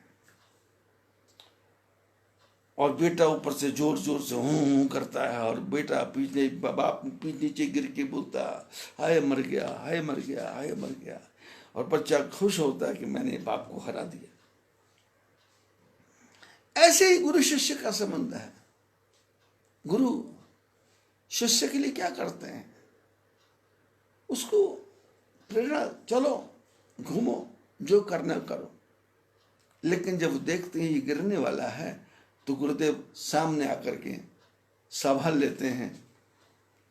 Speaker 1: और बेटा ऊपर से जोर जोर से हूं करता है और बेटा पीछे, बाप नीचे गिर के बोलता, हाय मर गया, हाय मर गया, हाय मर गया। और बच्चा खुश होता है कि मैंने बाप को हरा दिया। ऐसे ही गुरु शिष्य का संबंध है। गुरु शिष्य के लिए क्या करते हैं? उसको प्रेरणा, चलो घूमो, जो करना करो। लेकिन जब देखते हैं ये गिरने वाला है तो गुरुदेव सामने आकर के संभाल लेते हैं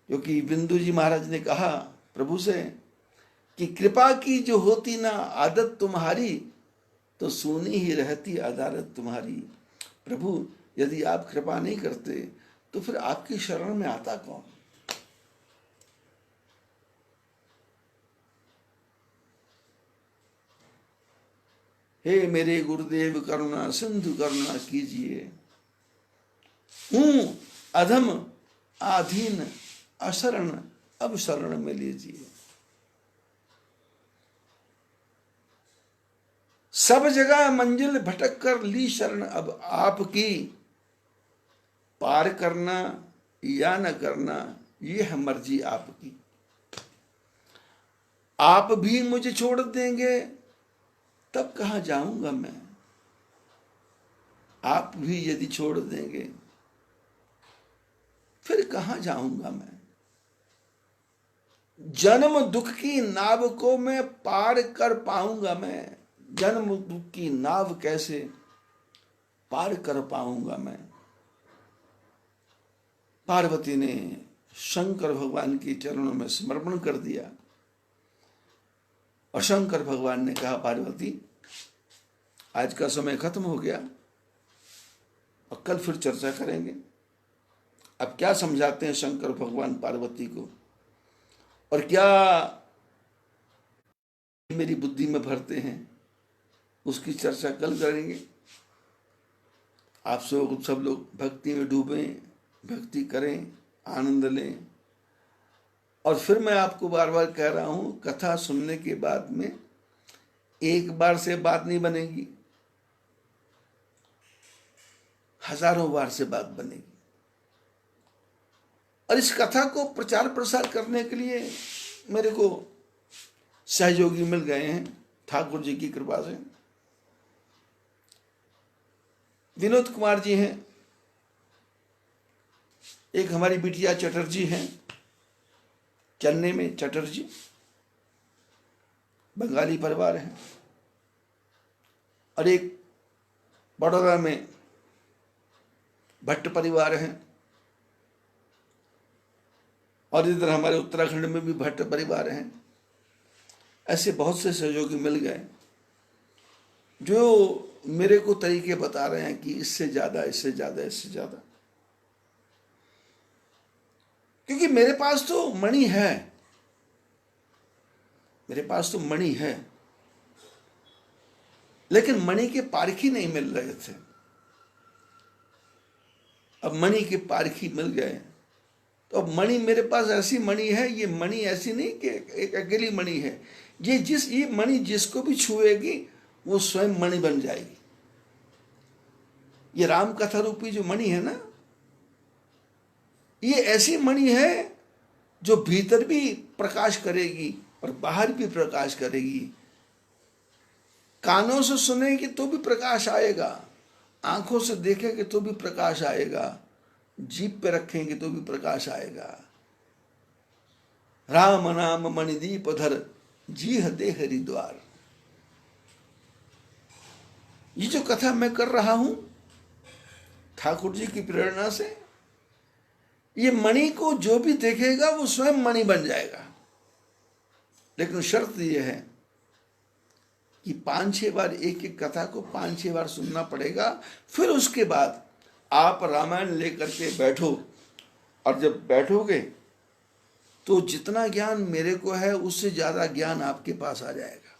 Speaker 1: क्योंकि बिंदु जी महाराज ने कहा प्रभु से कि कृपा की जो होती ना आदत तुम्हारी, तो सुनी ही रहती अदालत तुम्हारी। प्रभु यदि आप कृपा नहीं करते तो फिर आपकी शरण में आता कौन? हे मेरे गुरुदेव करुणा सिंधु करुणा कीजिए, हूं अधम आधीन अशरण, अब शरण में लीजिए। सब जगह मंजिल भटक कर ली शरण अब आपकी, पार करना या न करना ये है मर्जी आपकी। आप भी मुझे छोड़ देंगे तब कहां जाऊंगा मैं, आप भी यदि छोड़ देंगे फिर कहां जाऊंगा मैं। जन्म दुख की नाव को मैं पार कर पाऊंगा मैं, जन्म दुख की नाव कैसे पार कर पाऊंगा मैं। पार्वती ने शंकर भगवान के चरणों में समर्पण कर दिया और शंकर भगवान ने कहा पार्वती आज का समय खत्म हो गया और कल फिर चर्चा करेंगे। अब क्या समझाते हैं शंकर भगवान पार्वती को और क्या मेरी बुद्धि में भरते हैं, उसकी चर्चा कल करेंगे। आप सब लोग भक्ति में डूबें, भक्ति करें, आनंद लें। और फिर मैं आपको बार बार कह रहा हूं, कथा सुनने के बाद में एक बार से बात नहीं बनेगी, हजारों बार से बात बनेगी। और इस कथा को प्रचार प्रसार करने के लिए मेरे को सहयोगी मिल गए हैं ठाकुर जी की कृपा से। विनोद कुमार जी हैं, एक हमारी बिटिया चटर्जी हैं, चेन्नई में चटर्जी, बंगाली परिवार है। और एक बड़ौदा में भट्ट परिवार है। और इधर हमारे उत्तराखंड में भी भट्ट परिवार हैं। ऐसे बहुत से सहयोगी मिल गए जो मेरे को तरीके बता रहे हैं कि इससे ज्यादा, इससे ज्यादा, इससे ज्यादा। क्योंकि मेरे पास तो मणि है, मेरे पास तो मणि है, लेकिन मणि के पारखी नहीं मिल रहे थे। अब मणि के पारखी मिल गए, तो अब मणि मेरे पास ऐसी मणि है। ये मणि ऐसी नहीं कि एक अकेली मणि है, ये मणि जिसको भी छुएगी वो स्वयं मणि बन जाएगी। ये राम कथा रूपी जो मणि है ना, ये ऐसी मणि है जो भीतर भी प्रकाश करेगी और बाहर भी प्रकाश करेगी। कानों से सुनेगी तो भी प्रकाश आएगा, आंखों से देखेंगे तो भी प्रकाश आएगा, जीभ पे रखेंगे तो भी प्रकाश आएगा। राम नाम मणिदीप धर, जीह दे हरिद्वार। ये जो कथा मैं कर रहा हूं ठाकुर जी की प्रेरणा से, ये मणि को जो भी देखेगा वो स्वयं मणि बन जाएगा। लेकिन शर्त यह है कि 5-6 बार एक एक कथा को 5-6 बार सुनना पड़ेगा। फिर उसके बाद आप रामायण लेकर के बैठो, और जब बैठोगे तो जितना ज्ञान मेरे को है उससे ज्यादा ज्ञान आपके पास आ जाएगा।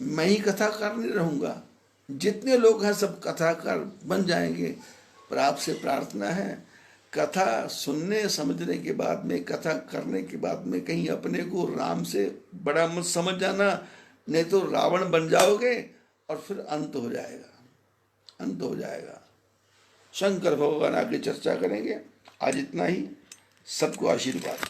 Speaker 1: मैं ही कथाकार नहीं रहूंगा, जितने लोग हैं सब कथाकार बन जाएंगे। पर आपसे प्रार्थना है, कथा सुनने समझने के बाद में, कथा करने के बाद में कहीं अपने को राम से बड़ा मत समझ जाना, नहीं तो रावण बन जाओगे और फिर अंत हो जाएगा, अंत हो जाएगा। शंकर भगवान आगे चर्चा करेंगे। आज इतना ही। सबको आशीर्वाद।